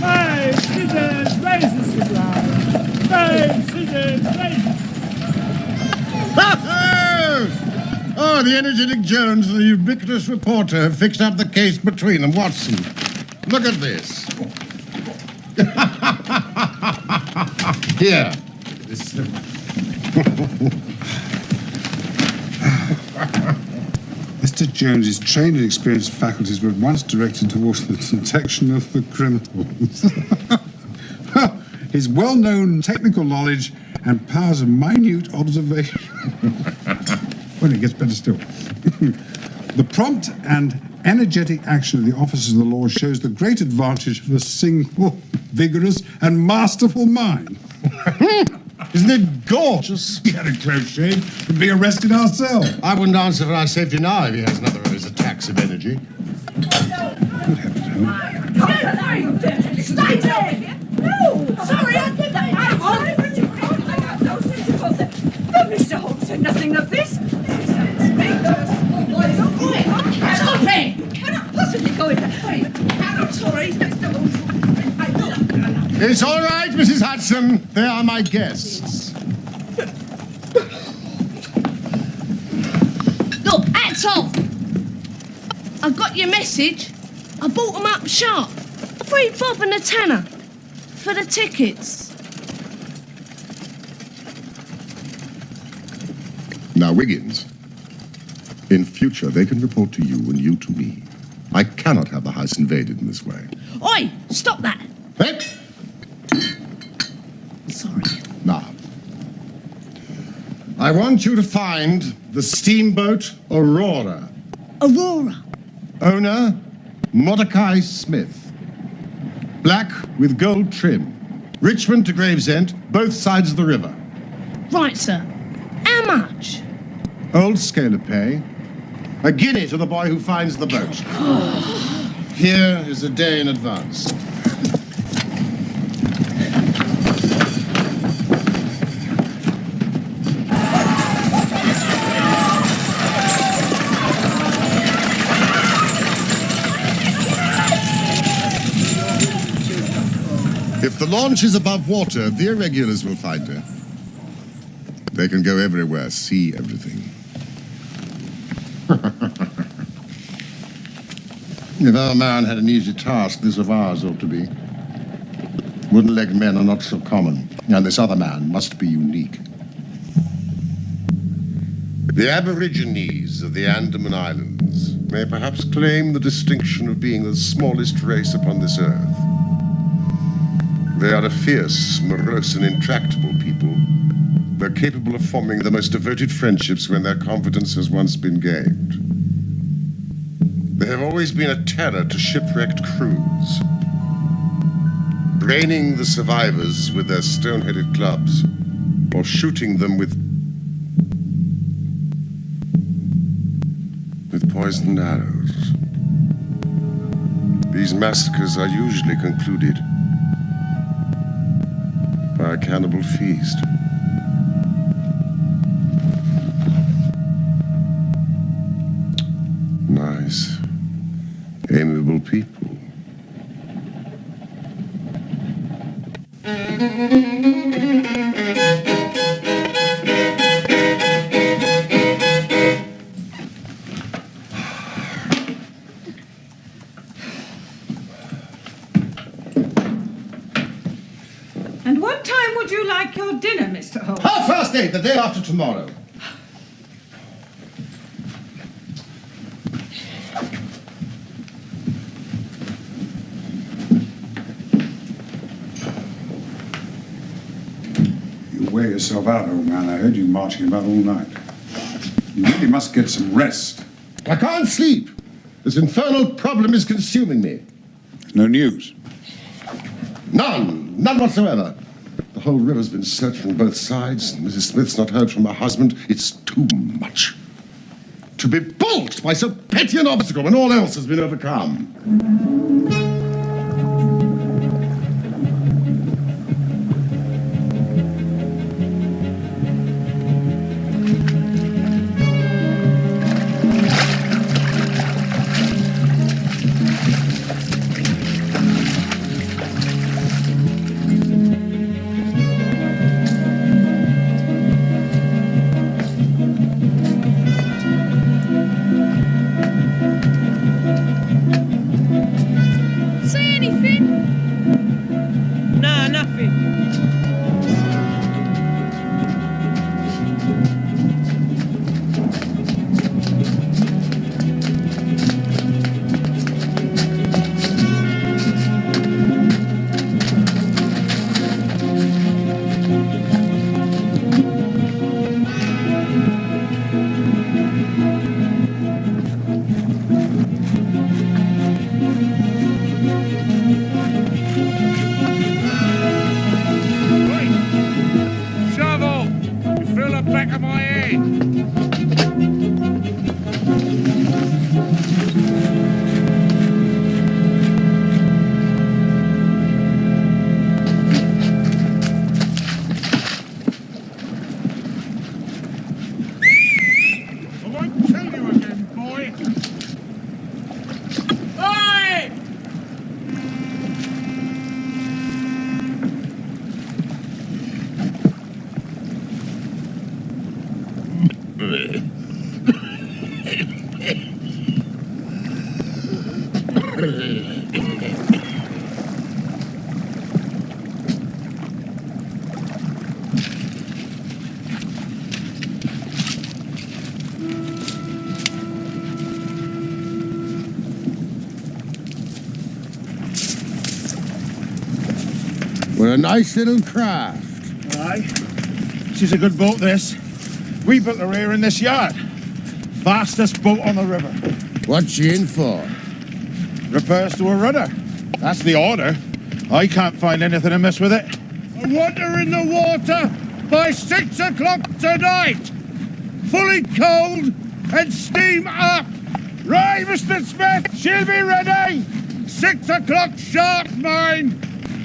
Five, scissors, razors supply. 5 scissors, razors. Oh, Oh, the energetic Jones and the ubiquitous reporter have fixed up the case between them. Watson, look at this. Here. Mr. Jones's trained and experienced faculties were once directed towards the detection of the criminals. His well-known technical knowledge and powers of minute observation. Well, it gets better still. The prompt and energetic action of the officers of the law shows the great advantage of a single, vigorous, and masterful mind. Isn't it gorgeous? We had a close shave from being arrested ourselves. I wouldn't answer for our safety now if he has another of his attacks of energy. Good heavens, Holmes. Stay there! No! Sorry, I did that. I'm sorry, but you can't lay out those things. But Mr. Holmes said nothing of this. This is ridiculous. Stop it! You cannot possibly go in that way. I'm sorry, Mr. Holmes. It's all right, Mrs. Hudson. They are my guests. Look, hats off. I got your message. I bought them up sharp. 3 bob and a tenner for the tickets. Now, Wiggins, in future, they can report to you and you to me. I cannot have the house invaded in this way. Oi, stop that. Hey! Sorry. Now, I want you to find the steamboat Aurora. Aurora. Owner, Mordecai Smith. Black with gold trim. Richmond to Gravesend, both sides of the river. Right, sir. How much? Old scale of pay. A guinea to the boy who finds the boat. Here is a day in advance. If the launch is above water, the irregulars will find her. They can go everywhere, see everything. If our man had an easy task, this of ours ought to be. Wooden-legged men are not so common, and this other man must be unique. The Aborigines of the Andaman Islands may perhaps claim the distinction of being the smallest race upon this earth. They are a fierce, morose, and intractable people. They're capable of forming the most devoted friendships when their confidence has once been gained. They have always been a terror to shipwrecked crews, braining the survivors with their stone-headed clubs, or shooting them with poisoned arrows. These massacres are usually concluded by a cannibal feast. Nice, amiable people. And what time would you like your dinner, Mr. Holmes? 8:30, the day after tomorrow. Wear yourself out, old man. I heard you marching about all night. You really must get some rest. I can't sleep. This infernal problem is consuming me. No news? None. None whatsoever. The whole river's been searched from both sides. Mrs. Smith's not heard from her husband. It's too much. To be balked by so petty an obstacle when all else has been overcome. Anything? Nah, nothing. Shovel! You fill the back of my head. I won't tell you again, boy. Oi! We're a nice little craft. Aye. This is a good boat, this. We built her here in this yard. Fastest boat on the river. What's she in for? Repairs to a rudder. That's the order. I can't find anything amiss with it. I want her in the water by 6 o'clock tonight. Fully cold and steam up. Right, Mr. Smith, she'll be ready. 6 o'clock sharp, mind.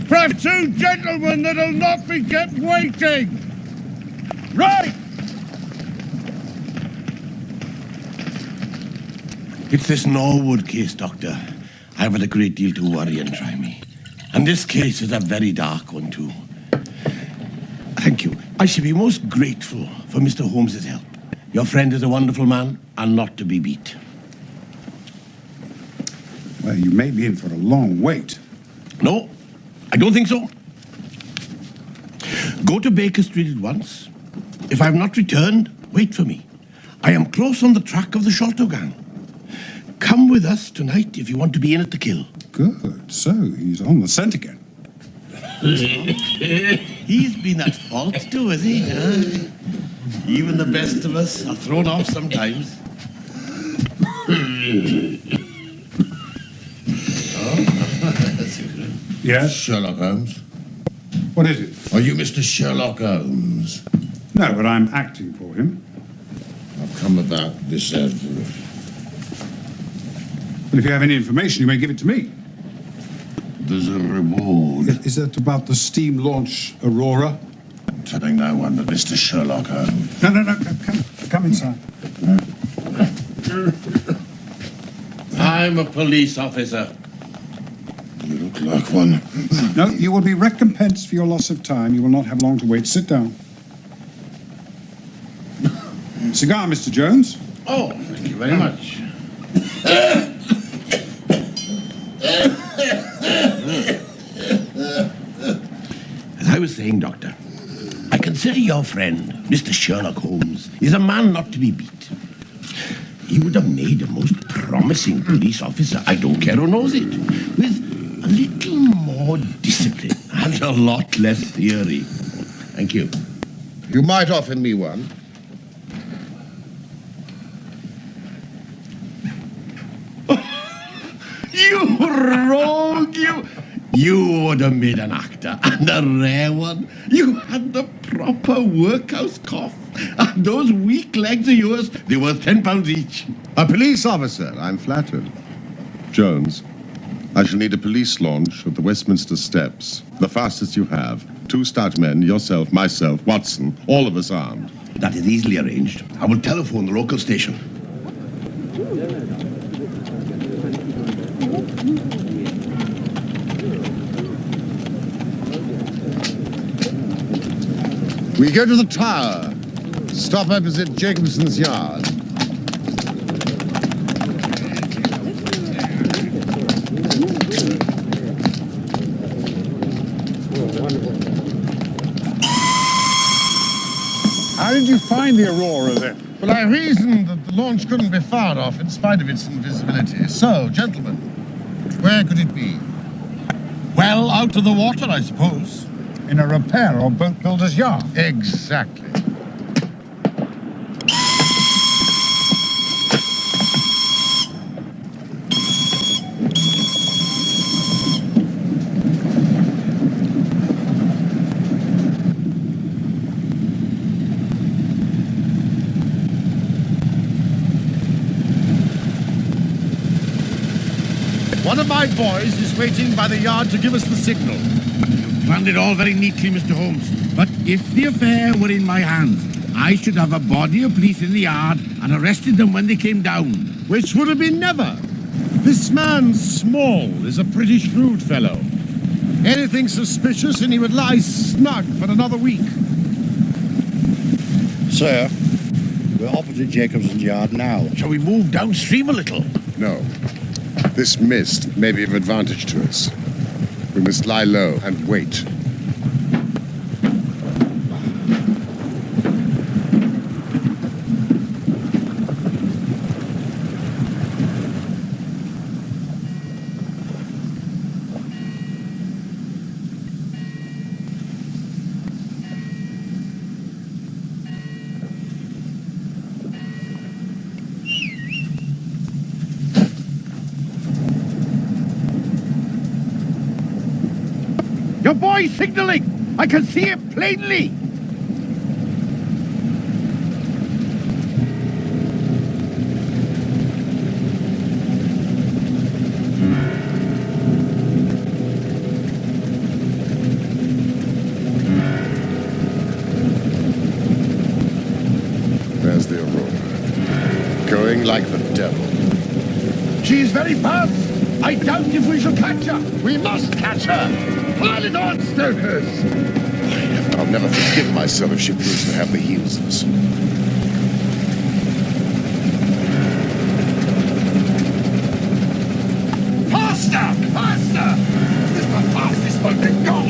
For 2 gentlemen that'll not be kept waiting. Right. It's this Norwood case, Doctor. I've had a great deal to worry and try me. And this case is a very dark one, too. Thank you. I should be most grateful for Mr. Holmes's help. Your friend is a wonderful man and not to be beat. Well, you may be in for a long wait. No, I don't think so. Go to Baker Street at once. If I have not returned, wait for me. I am close on the track of the Sholto gang. Come with us tonight if you want to be in at the kill. Good. So he's on the scent again. He's been at fault too, has he? Huh? Even the best of us are thrown off sometimes. Yes? Sherlock Holmes. What is it? Are you Mr. Sherlock Holmes? No, but I'm acting for him. I've come about this. Well, if you have any information, you may give it to me. There's a reward. Is that about the steam launch Aurora? I'm telling no one but Mr. Sherlock Holmes. No. Come inside. I'm a police officer. You look like one. No, you will be recompensed for your loss of time. You will not have long to wait. Sit down. Cigar, Mr. Jones. Oh, thank you very much. As I was saying, Doctor, I consider your friend, Mr. Sherlock Holmes, is a man not to be beat. He would have made a most promising police officer, I don't care who knows it, with a little more discipline and a lot less theory. Thank you. You might offer me one. You rogue, you would have made an actor, and a rare one. You had the proper workhouse cough. And those weak legs of yours, they were £10 each. A police officer, I'm flattered. Jones, I shall need a police launch at the Westminster Steps. The fastest you have. 2 stout men, yourself, myself, Watson, all of us armed. That is easily arranged. I will telephone the local station. We go to the tower. Stop opposite Jacobson's yard. seen the Aurora then? Well, I reasoned that the launch couldn't be far off in spite of its invisibility. So, gentlemen, where could it be? Well, out of the water, I suppose. In a repair or boat builder's yard? Exactly. One of my boys is waiting by the yard to give us the signal. You've planned it all very neatly, Mr. Holmes. But if the affair were in my hands, I should have a body of police in the yard and arrested them when they came down. Which would have been never. This man, Small, is a pretty shrewd fellow. Anything suspicious and he would lie snug for another week. Sir, we're opposite Jacobson's yard now. Shall we move downstream a little? No. This mist may be of advantage to us. We must lie low and wait. Your boy's signaling! I can see it plainly! There's the Aurora. Going like the devil. She is very fast! I doubt if we shall catch her! We must catch her! Pile it on, stokers! I'll never forgive myself if she proves to have the heels of us. Faster! Faster! This is the fastest boat they've got!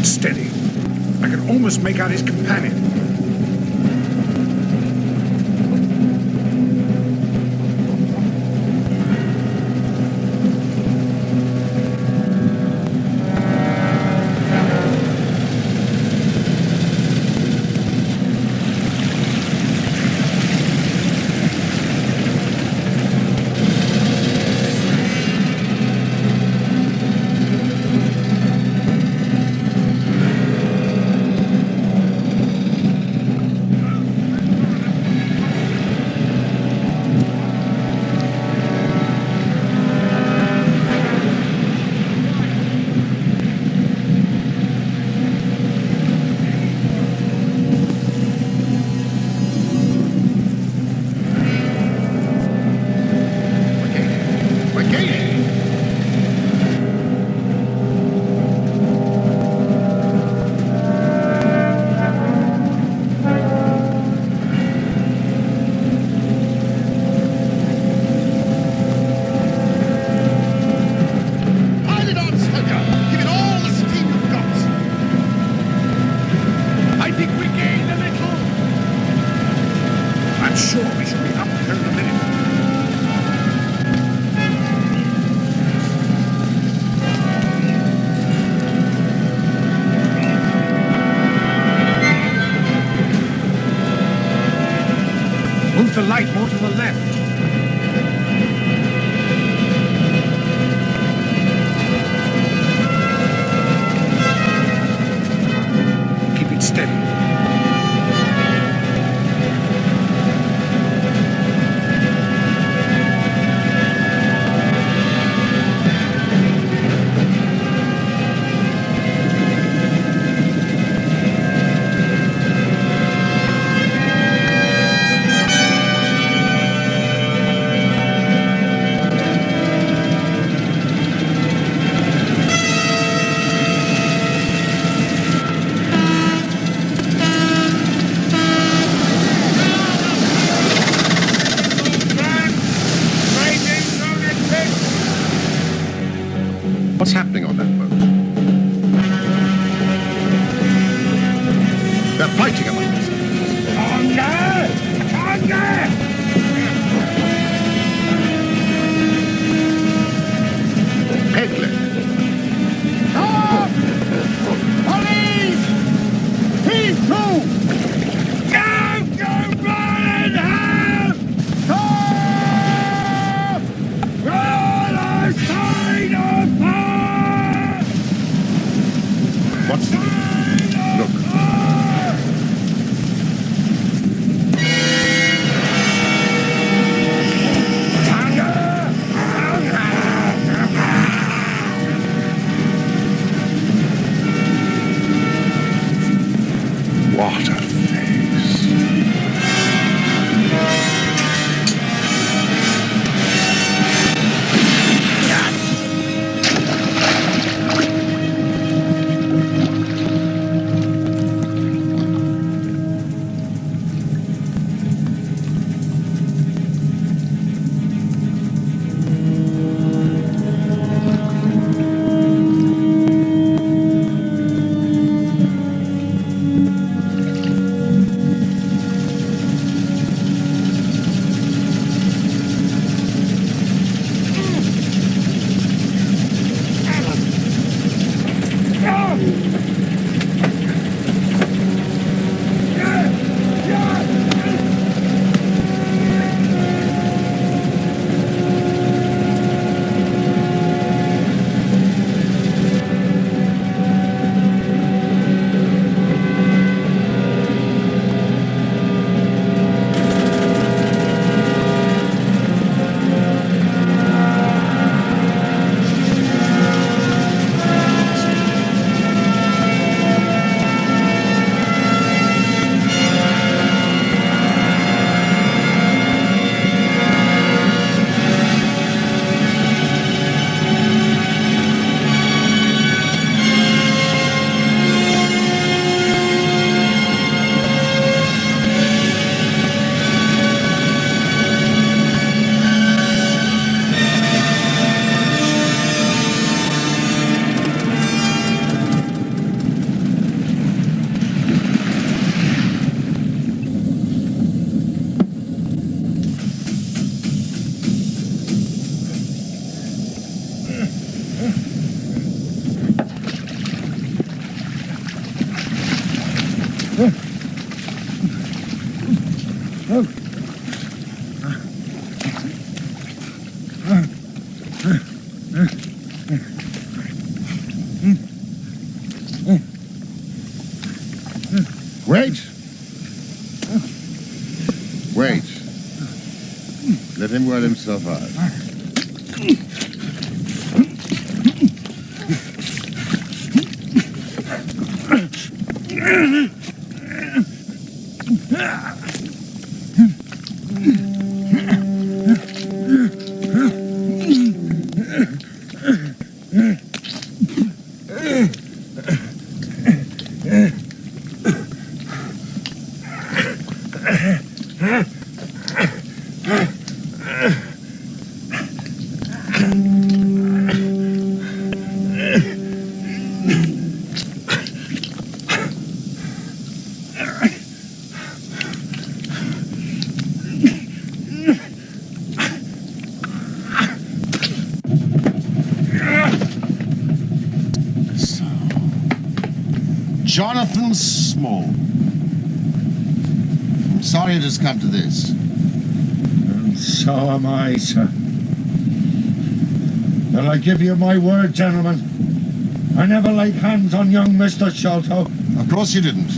Steady. I can almost make out his companion. the light more to the left. Keep it steady. What's happening on that boat? They're fighting among themselves. Peg left. Stop! Police! Heave to! Don't go burning hell! Stop! We're on our side of fire! What's the difference? Look. What a face. Wait. Wait. Let him wear himself out. Jonathan Small. I'm sorry it has come to this. So am I, sir. And I give you my word, gentlemen, I never laid hands on young Mr. Sholto. Of course you didn't.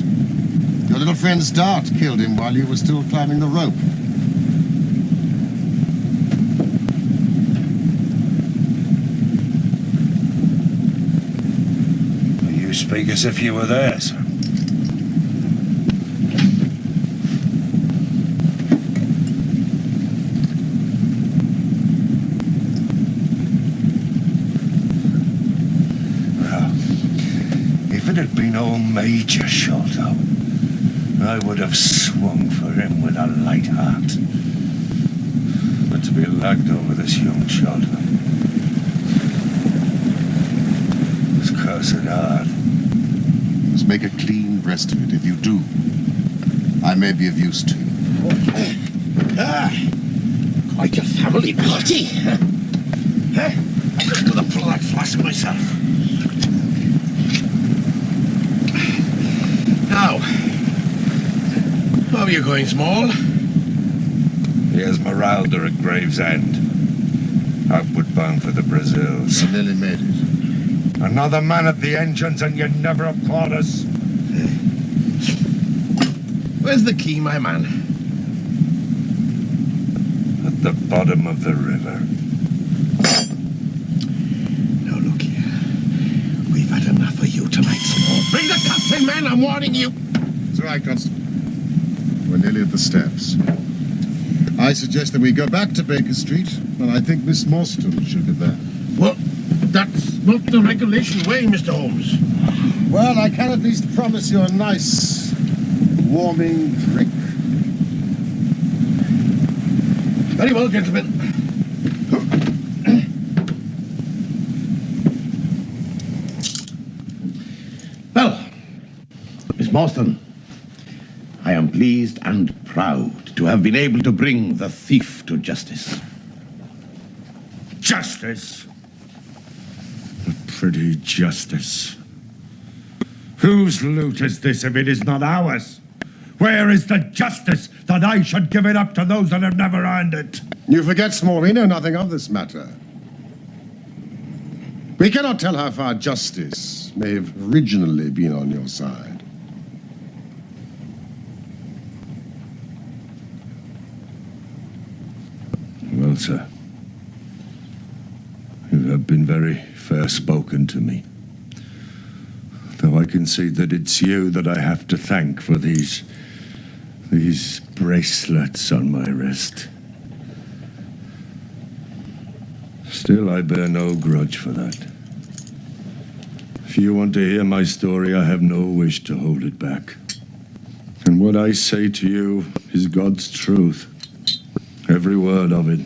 Your little friend's dart killed him while you were still climbing the rope. You speak as if you were there, sir. If it had been old Major Sholto, I would have swung for him with a light heart. But to be lagged over this young Sholto was cursed hard. Let's make a clean breast of it. If you do, I may be of use to you. Quite a family party. I'm just gonna pull that flask myself. Now, how are you going, Small? Here's Meralda at Gravesend. Outward bound for the Brazils. I nearly made it. Another man at the engines and you'd never have caught us. Where's the key, my man? At the bottom of the river. Now, look here. We've had enough of you tonight, Small. Bring the captain, man, I'm warning you. It's all right, Constable. We're nearly at the steps. I suggest that we go back to Baker Street, and I think Miss Morstan should be there. Well, that's not the regulation way, Mr. Holmes. Well, I can at least promise you a nice, warming drink. Very well, gentlemen. Well, Miss Morstan, I am pleased and proud to have been able to bring the thief to justice. Justice? A pretty justice. Whose loot is this if it is not ours? Where is the justice that I should give it up to those that have never earned it? You forget, Small, we know nothing of this matter. We cannot tell how far justice may have originally been on your side. Well, sir, you have been very fair-spoken to me. Though I can see that it's you that I have to thank for these bracelets on my wrist. Still, I bear no grudge for that. If you want to hear my story, I have no wish to hold it back. And what I say to you is God's truth. Every word of it.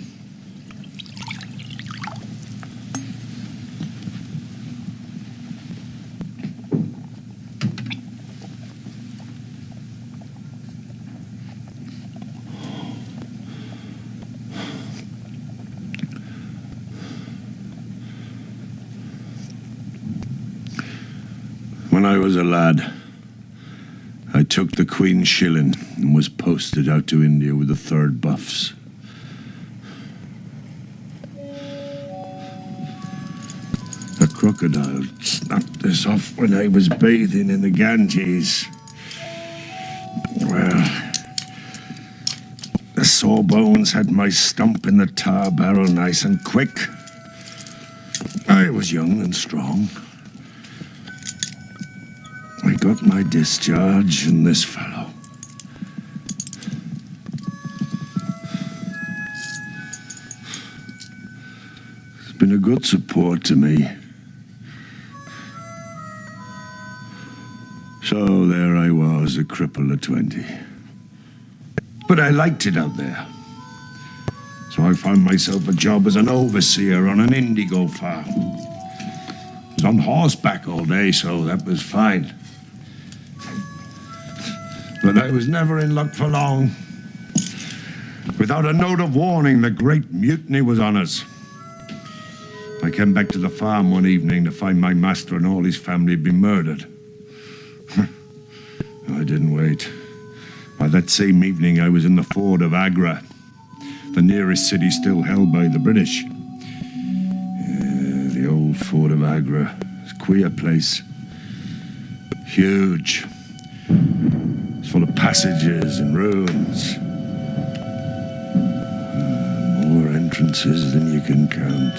When I was a lad, I took the Queen's shilling and was posted out to India with the 3rd Buffs. A crocodile snapped this off when I was bathing in the Ganges. Well, the sawbones had my stump in the tar barrel nice and quick. I was young and strong. I got my discharge and this fellow. He's been a good support to me. So there I was, a cripple at 20. But I liked it out there. So I found myself a job as an overseer on an indigo farm. I was on horseback all day, so that was fine. But I was never in luck for long. Without a note of warning, the great mutiny was on us. I came back to the farm one evening to find my master and all his family had been murdered. I didn't wait. By that same evening, I was in the ford of Agra. the nearest city still held by the British. The old Fort of Agra. It's a queer place. Huge. It's full of passages and ruins. More entrances than you can count.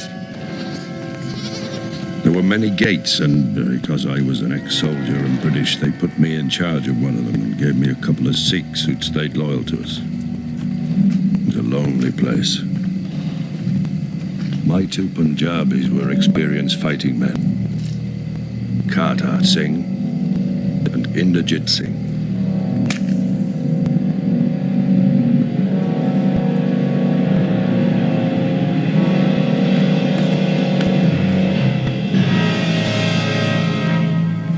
There were many gates, and because I was an ex-soldier and British, they put me in charge of one of them and gave me a couple of Sikhs who'd stayed loyal to us. It was a lonely place. My two Punjabis were experienced fighting men. Kartar Singh and Inderjit Singh.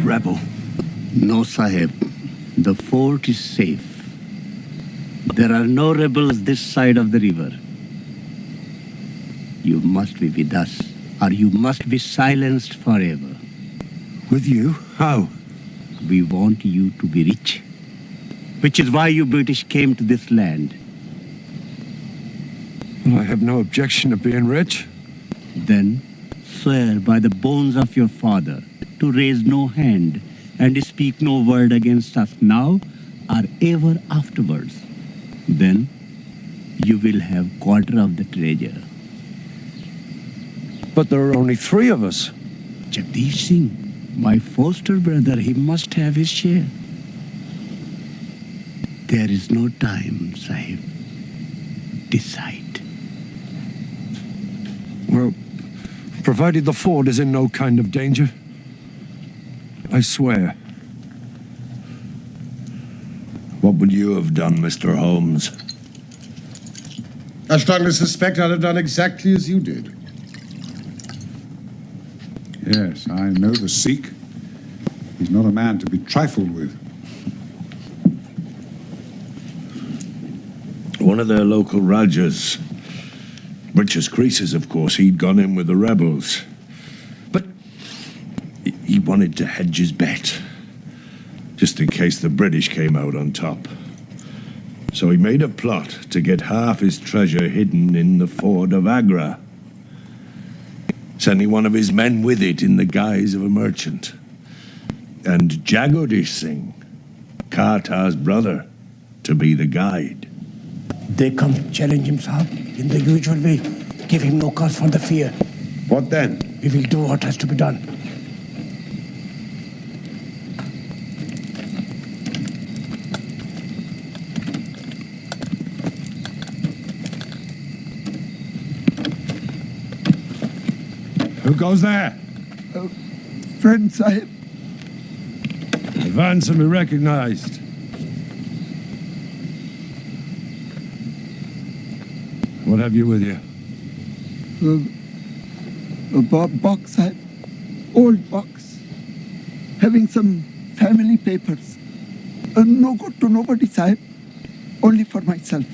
Rebel. No, Sahib. The fort is safe. There are no rebels this side of the river. You must be with us, or you must be silenced forever. With you? How? We want you to be rich, which is why you British came to this land. Well, I have no objection to being rich. Then swear by the bones of your father to raise no hand and speak no word against us now or ever afterwards. Then you will have quarter of the treasure. But there are only 3 of us. Jagdish Singh, my foster brother, he must have his share. There is no time, Sahib. Decide. Well, provided the fort is in no kind of danger, I swear. What would you have done, Mr. Holmes? I strongly suspect I'd have done exactly as you did. Yes, I know the Sikh. He's not a man to be trifled with. One of their local Rajas, richest creases, of course, he'd gone in with the rebels. But he wanted to hedge his bet, just in case the British came out on top. So he made a plot to get half his treasure hidden in the fort of Agra, sending one of his men with it in the guise of a merchant. And Jagdish Singh, Kartar's brother, to be the guide. They come to challenge him, Sahib, in the usual way. Give him no cause for the fear. What then? We will do what has to be done. Who goes there? Friend, Sahib. Advance and be recognized. What have you with you? A box, Sahib. Old box. Having some family papers. No good to nobody, Sahib. Only for myself.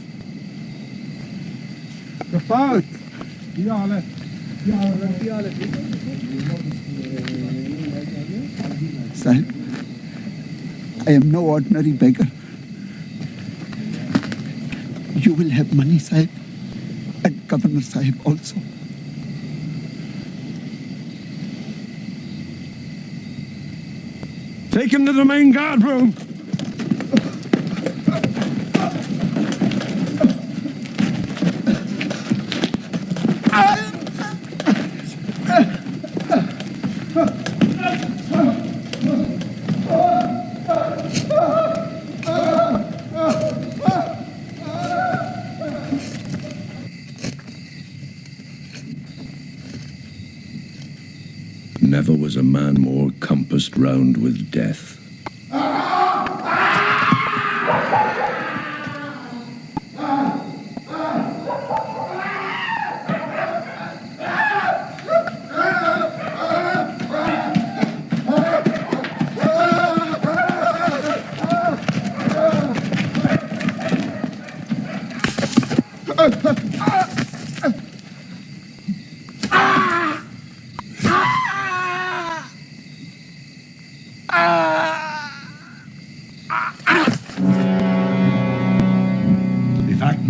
Sahib, I am no ordinary beggar. You will have money, Sahib, and Governor Sahib also. Take him to the main guard room. Never was a man more compassed round with death.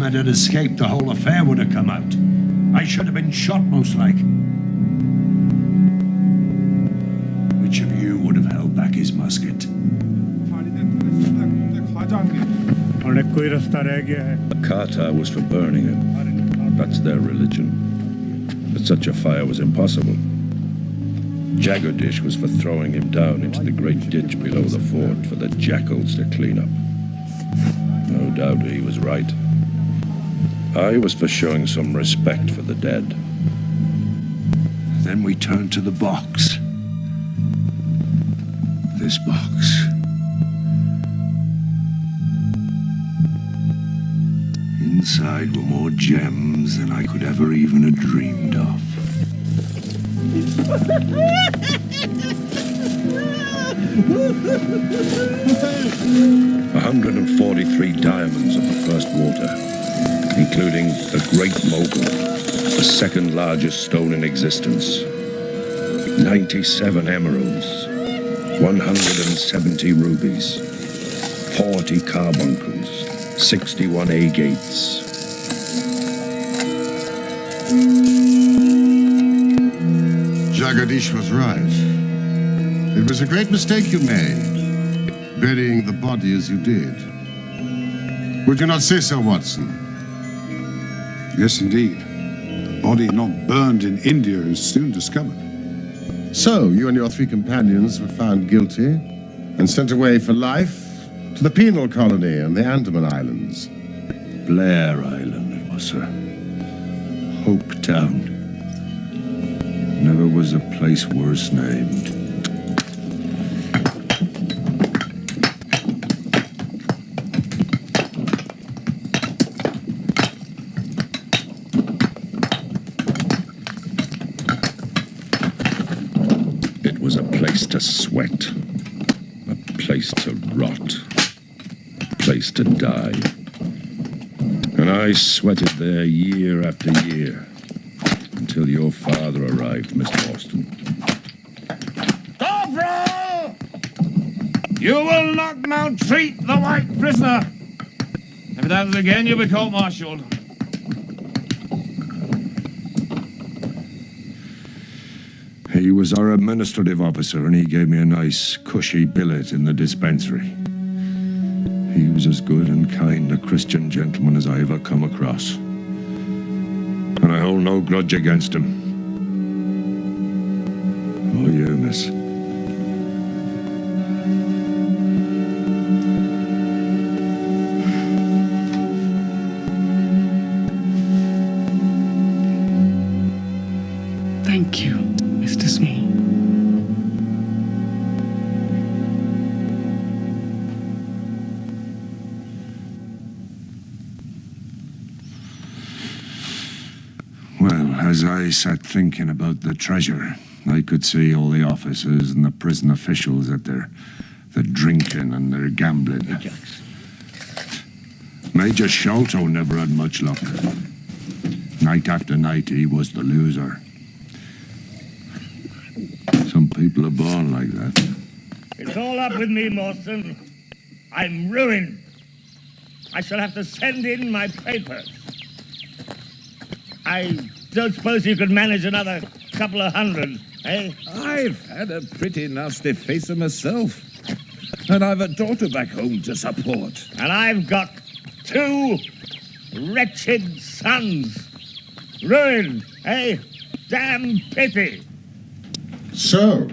Ahmed had escaped, the whole affair would have come out. I should have been shot, most like. Which of you would have held back his musket? The kata was for burning it. That's their religion. But such a fire was impossible. Jagadish was for throwing him down into the great ditch below the fort for the jackals to clean up. No doubt he was right. I was for showing some respect for the dead. Then we turned to the box. This box. Inside were more gems than I could ever even have dreamed of. 143 diamonds of the first water, including the Great Mogul, the second largest stone in existence. 97 emeralds, 170 rubies, 40 carbuncles, 61 agates. Jagadish was right. It was a great mistake you made, burying the body as you did. Would you not say so, Watson? Yes, indeed. A body not burned in India is soon discovered. So, you and your 3 companions were found guilty and sent away for life to the penal colony on the Andaman Islands. Blair Island, it was, sir. Hope Town. Never was a place worse named. It was a place to sweat, a place to rot, a place to die. And I sweated there year after year, until your father arrived, Mr. Austin. Corporal! You will not maltreat the white prisoner. If it happens again, you'll be court-martialed. He was our administrative officer, and he gave me a nice, cushy billet in the dispensary. He was as good and kind a Christian gentleman as I ever come across. And I hold no grudge against him. Oh, you, miss. Thank you, Mr. Small. Well, as I sat thinking about the treasure, I could see all the officers and the prison officials at their drinking and their gambling. Major Sholto never had much luck. Night after night, he was the loser. Some people are born like that. It's all up with me, Mawson. I'm ruined. I shall have to send in my papers. I don't suppose you could manage another couple of hundred, eh? I've had a pretty nasty facer myself. And I've a daughter back home to support. And I've got 2 wretched sons. Ruined, eh? Damn pity. So,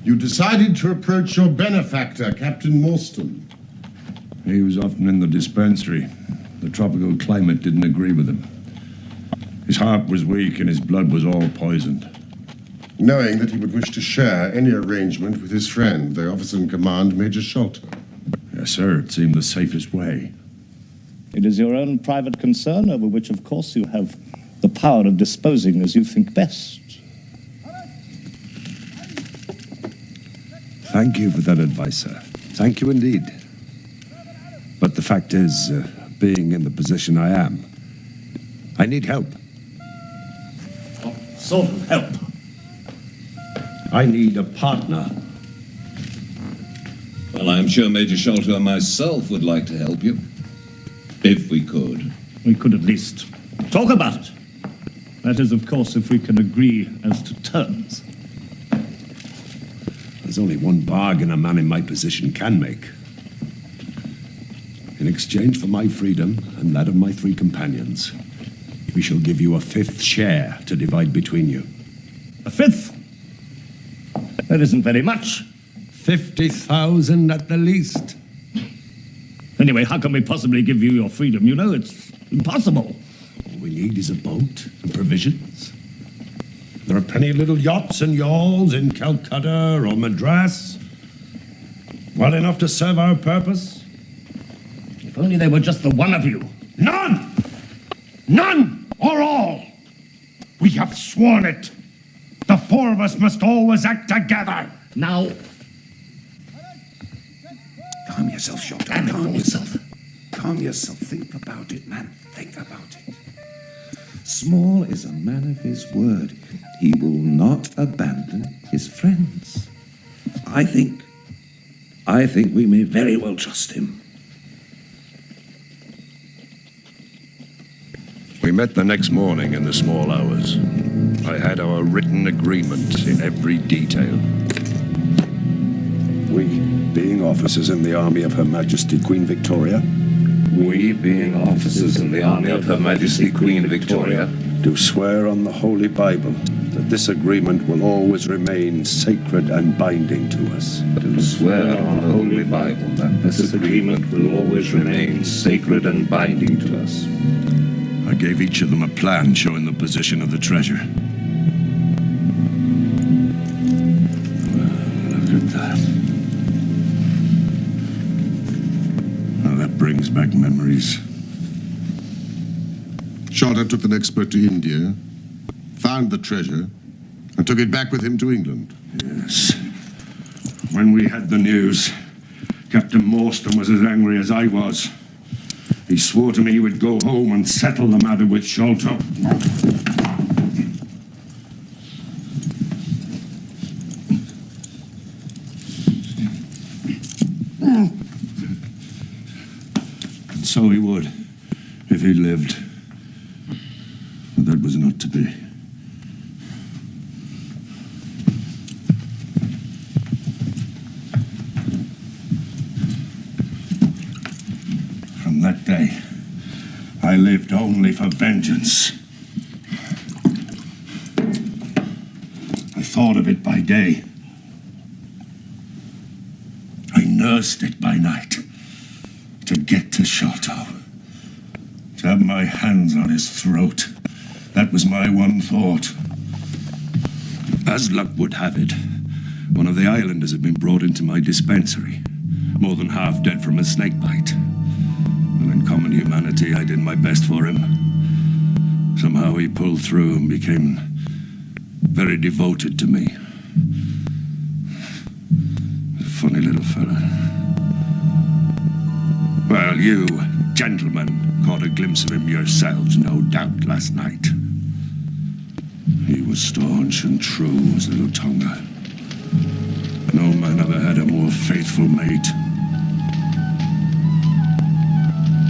you decided to approach your benefactor, Captain Morstan. He was often in the dispensary. The tropical climate didn't agree with him. His heart was weak and his blood was all poisoned. Knowing that he would wish to share any arrangement with his friend, the officer in command, Major Sholto. Yes, sir. It seemed the safest way. It is your own private concern, over which, of course, you have the power of disposing as you think best. Thank you for that advice, sir. Thank you indeed. But the fact is, being in the position I am, I need help. What sort of help? I need a partner. Well, I'm sure Major Sholto and myself would like to help you. If we could. We could at least talk about it. That is, of course, if we can agree as to terms. There's only one bargain a man in my position can make. In exchange for my freedom and that of my 3 companions, we shall give you a 5th share to divide between you. A 5th? That isn't very much. 50,000 at the least. Anyway, how can we possibly give you your freedom? You know, it's impossible. All we need is a boat and provisions. There are plenty of little yachts and yawls in Calcutta or Madras. Well enough to serve our purpose. If only there were just the one of you. None! None or all! We have sworn it. The 4 of us must always act together. Now, calm yourself, Shota. Calm yourself. Calm yourself. Think about it, man. Think about it. Small is a man of his word. He will not abandon his friends. I think we may very well trust him. We met the next morning in the small hours. I had our written agreement in every detail. We, being officers in the army of Her Majesty Queen Victoria, We, being officers in the army of Her Majesty Queen Victoria, do swear on the Holy Bible that this agreement will always remain sacred and binding to us. do swear on the Holy Bible that this agreement will always remain sacred and binding to us. I gave each of them a plan showing the position of the treasure. Look at that. Now that brings back memories. Shota took the next boat to India, found the treasure, and took it back with him to England. Yes. When we had the news, Captain Morstan was as angry as I was. He swore to me he would go home and settle the matter with Sholto. And so he would, if he lived. But that was not to be. From that day, I lived only for vengeance. I thought of it by day. I nursed it by night. To get to Sholto. To have my hands on his throat. That was my one thought. As luck would have it, one of the islanders had been brought into my dispensary, more than half dead from a snake bite. And in common humanity, I did my best for him. Somehow he pulled through and became very devoted to me. A funny little fella. Well, you gentlemen caught a glimpse of him yourselves, no doubt, last night. He was staunch and true as little Tonga. No man ever had a more faithful mate.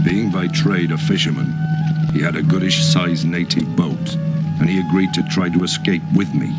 Being by trade a fisherman, he had a goodish-sized native boat, and he agreed to try to escape with me.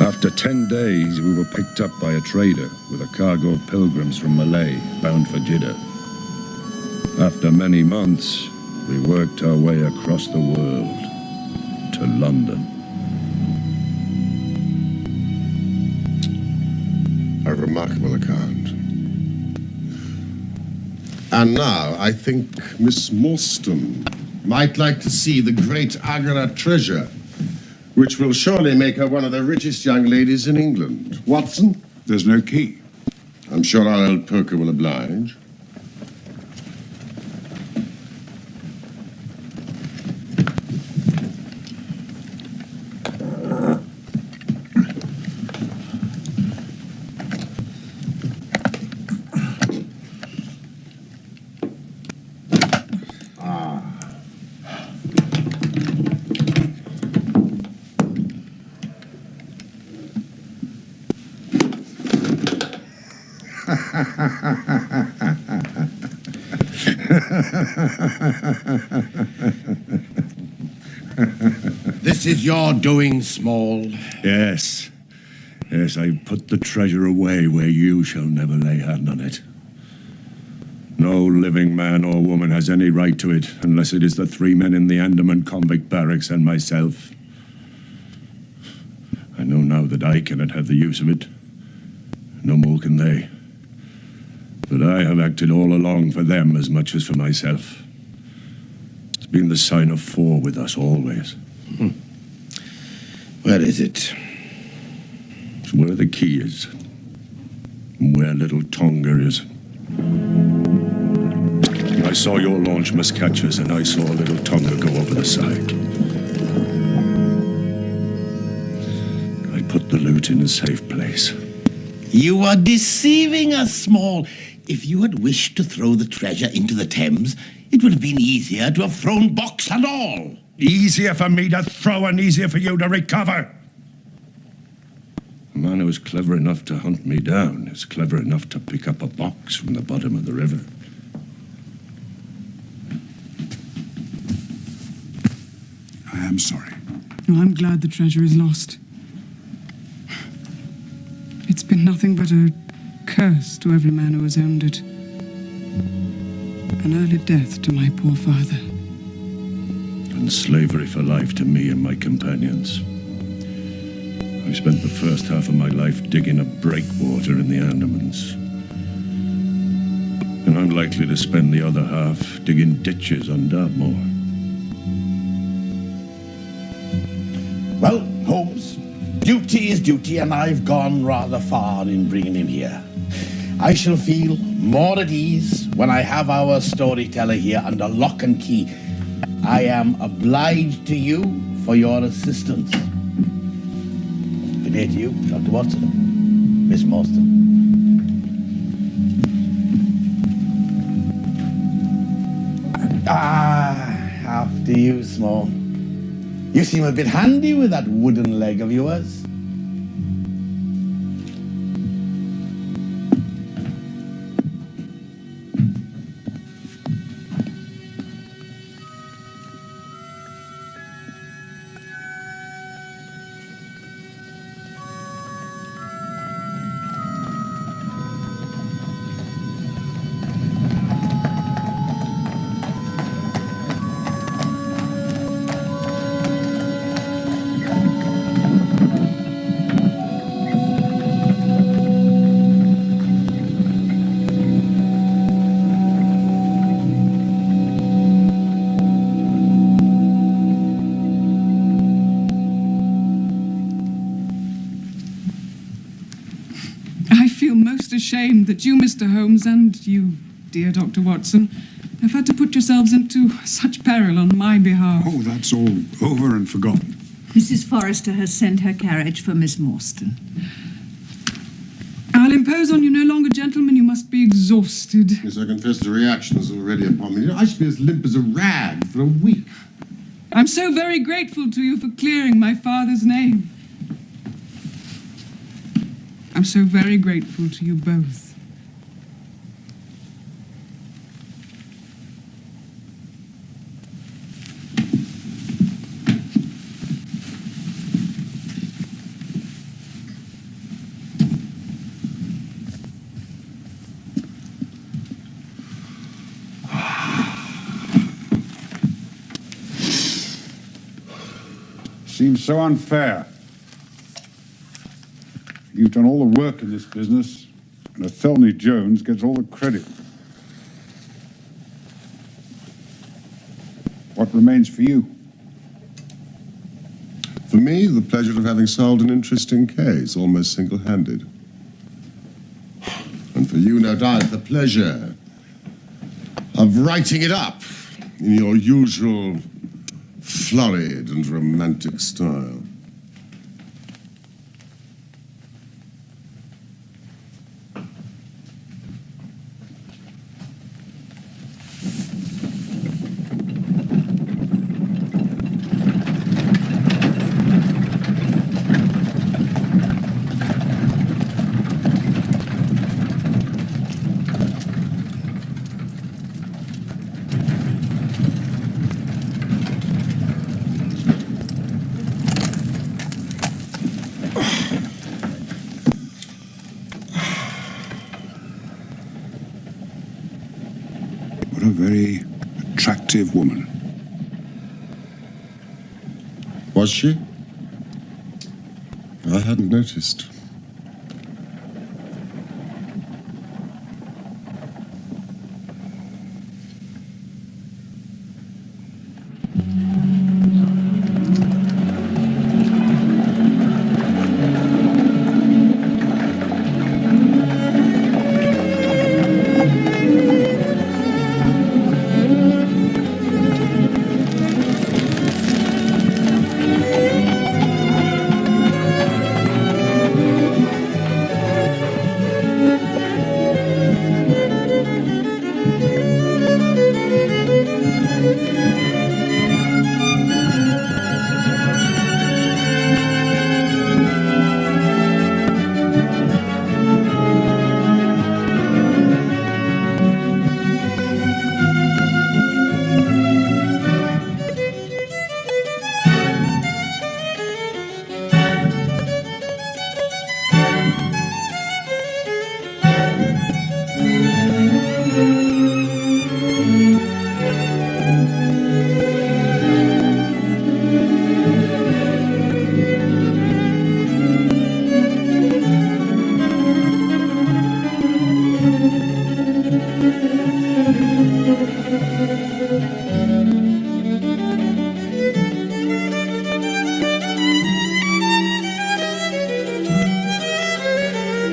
After 10 days, we were picked up by a trader with a cargo of pilgrims from Malay, bound for Jeddah. After many months, we worked our way across the world to London. A remarkable account. And now I think Miss Morstan might like to see the great Agra treasure, which will surely make her one of the richest young ladies in England. Watson? There's no key. I'm sure our old poker will oblige. This is your doing, Small. Yes. Yes, I put the treasure away where you shall never lay hand on it. No living man or woman has any right to it, unless it is the 3 men in the Andaman convict barracks and myself. I know now that I cannot have the use of it. No more can they. But I have acted all along for them as much as for myself. It's been the sign of 4 with us always. Where is it? It's where the key is. And where little Tonga is. I saw your launch must catch us, and I saw little Tonga go over the side. I put the loot in a safe place. You are deceiving us, Small. If you had wished to throw the treasure into the Thames, it would have been easier to have thrown box and all. Easier for me to throw and easier for you to recover. A man who was clever enough to hunt me down is clever enough to pick up a box from the bottom of the river. I am sorry. Oh, I'm glad the treasure is lost. It's been nothing but a curse to every man who has owned it. An early death to my poor father. And slavery for life to me and my companions. I spent the first half of my life digging a breakwater in the Andamans. And I'm likely to spend the other half digging ditches on Dartmoor. Well, Holmes, duty is duty, and I've gone rather far in bringing him here. I shall feel more at ease when I have our storyteller here under lock and key. I am obliged to you for your assistance. Good day to you, Dr. Watson, Miss Morstan. After you, Small. You seem a bit handy with that wooden leg of yours. Ashamed that you, Mr. Holmes, and you, dear Dr. Watson, have had to put yourselves into such peril on my behalf. Oh, that's all over and forgotten. Mrs. Forrester has sent her carriage for Miss Morstan. I'll impose on you no longer, gentlemen. You must be exhausted. Yes, I confess the reaction is already upon me. I should be as limp as a rag for a week. I'm so very grateful to you for clearing my father's name. I'm so very grateful to you both. seems so unfair. You've done all the work in this business, and Athelney Jones gets all the credit. What remains for you? For me, the pleasure of having solved an interesting case, almost single-handed. And for you, no doubt, the pleasure of writing it up in your usual florid and romantic style. What a very attractive woman. Was she? I hadn't noticed.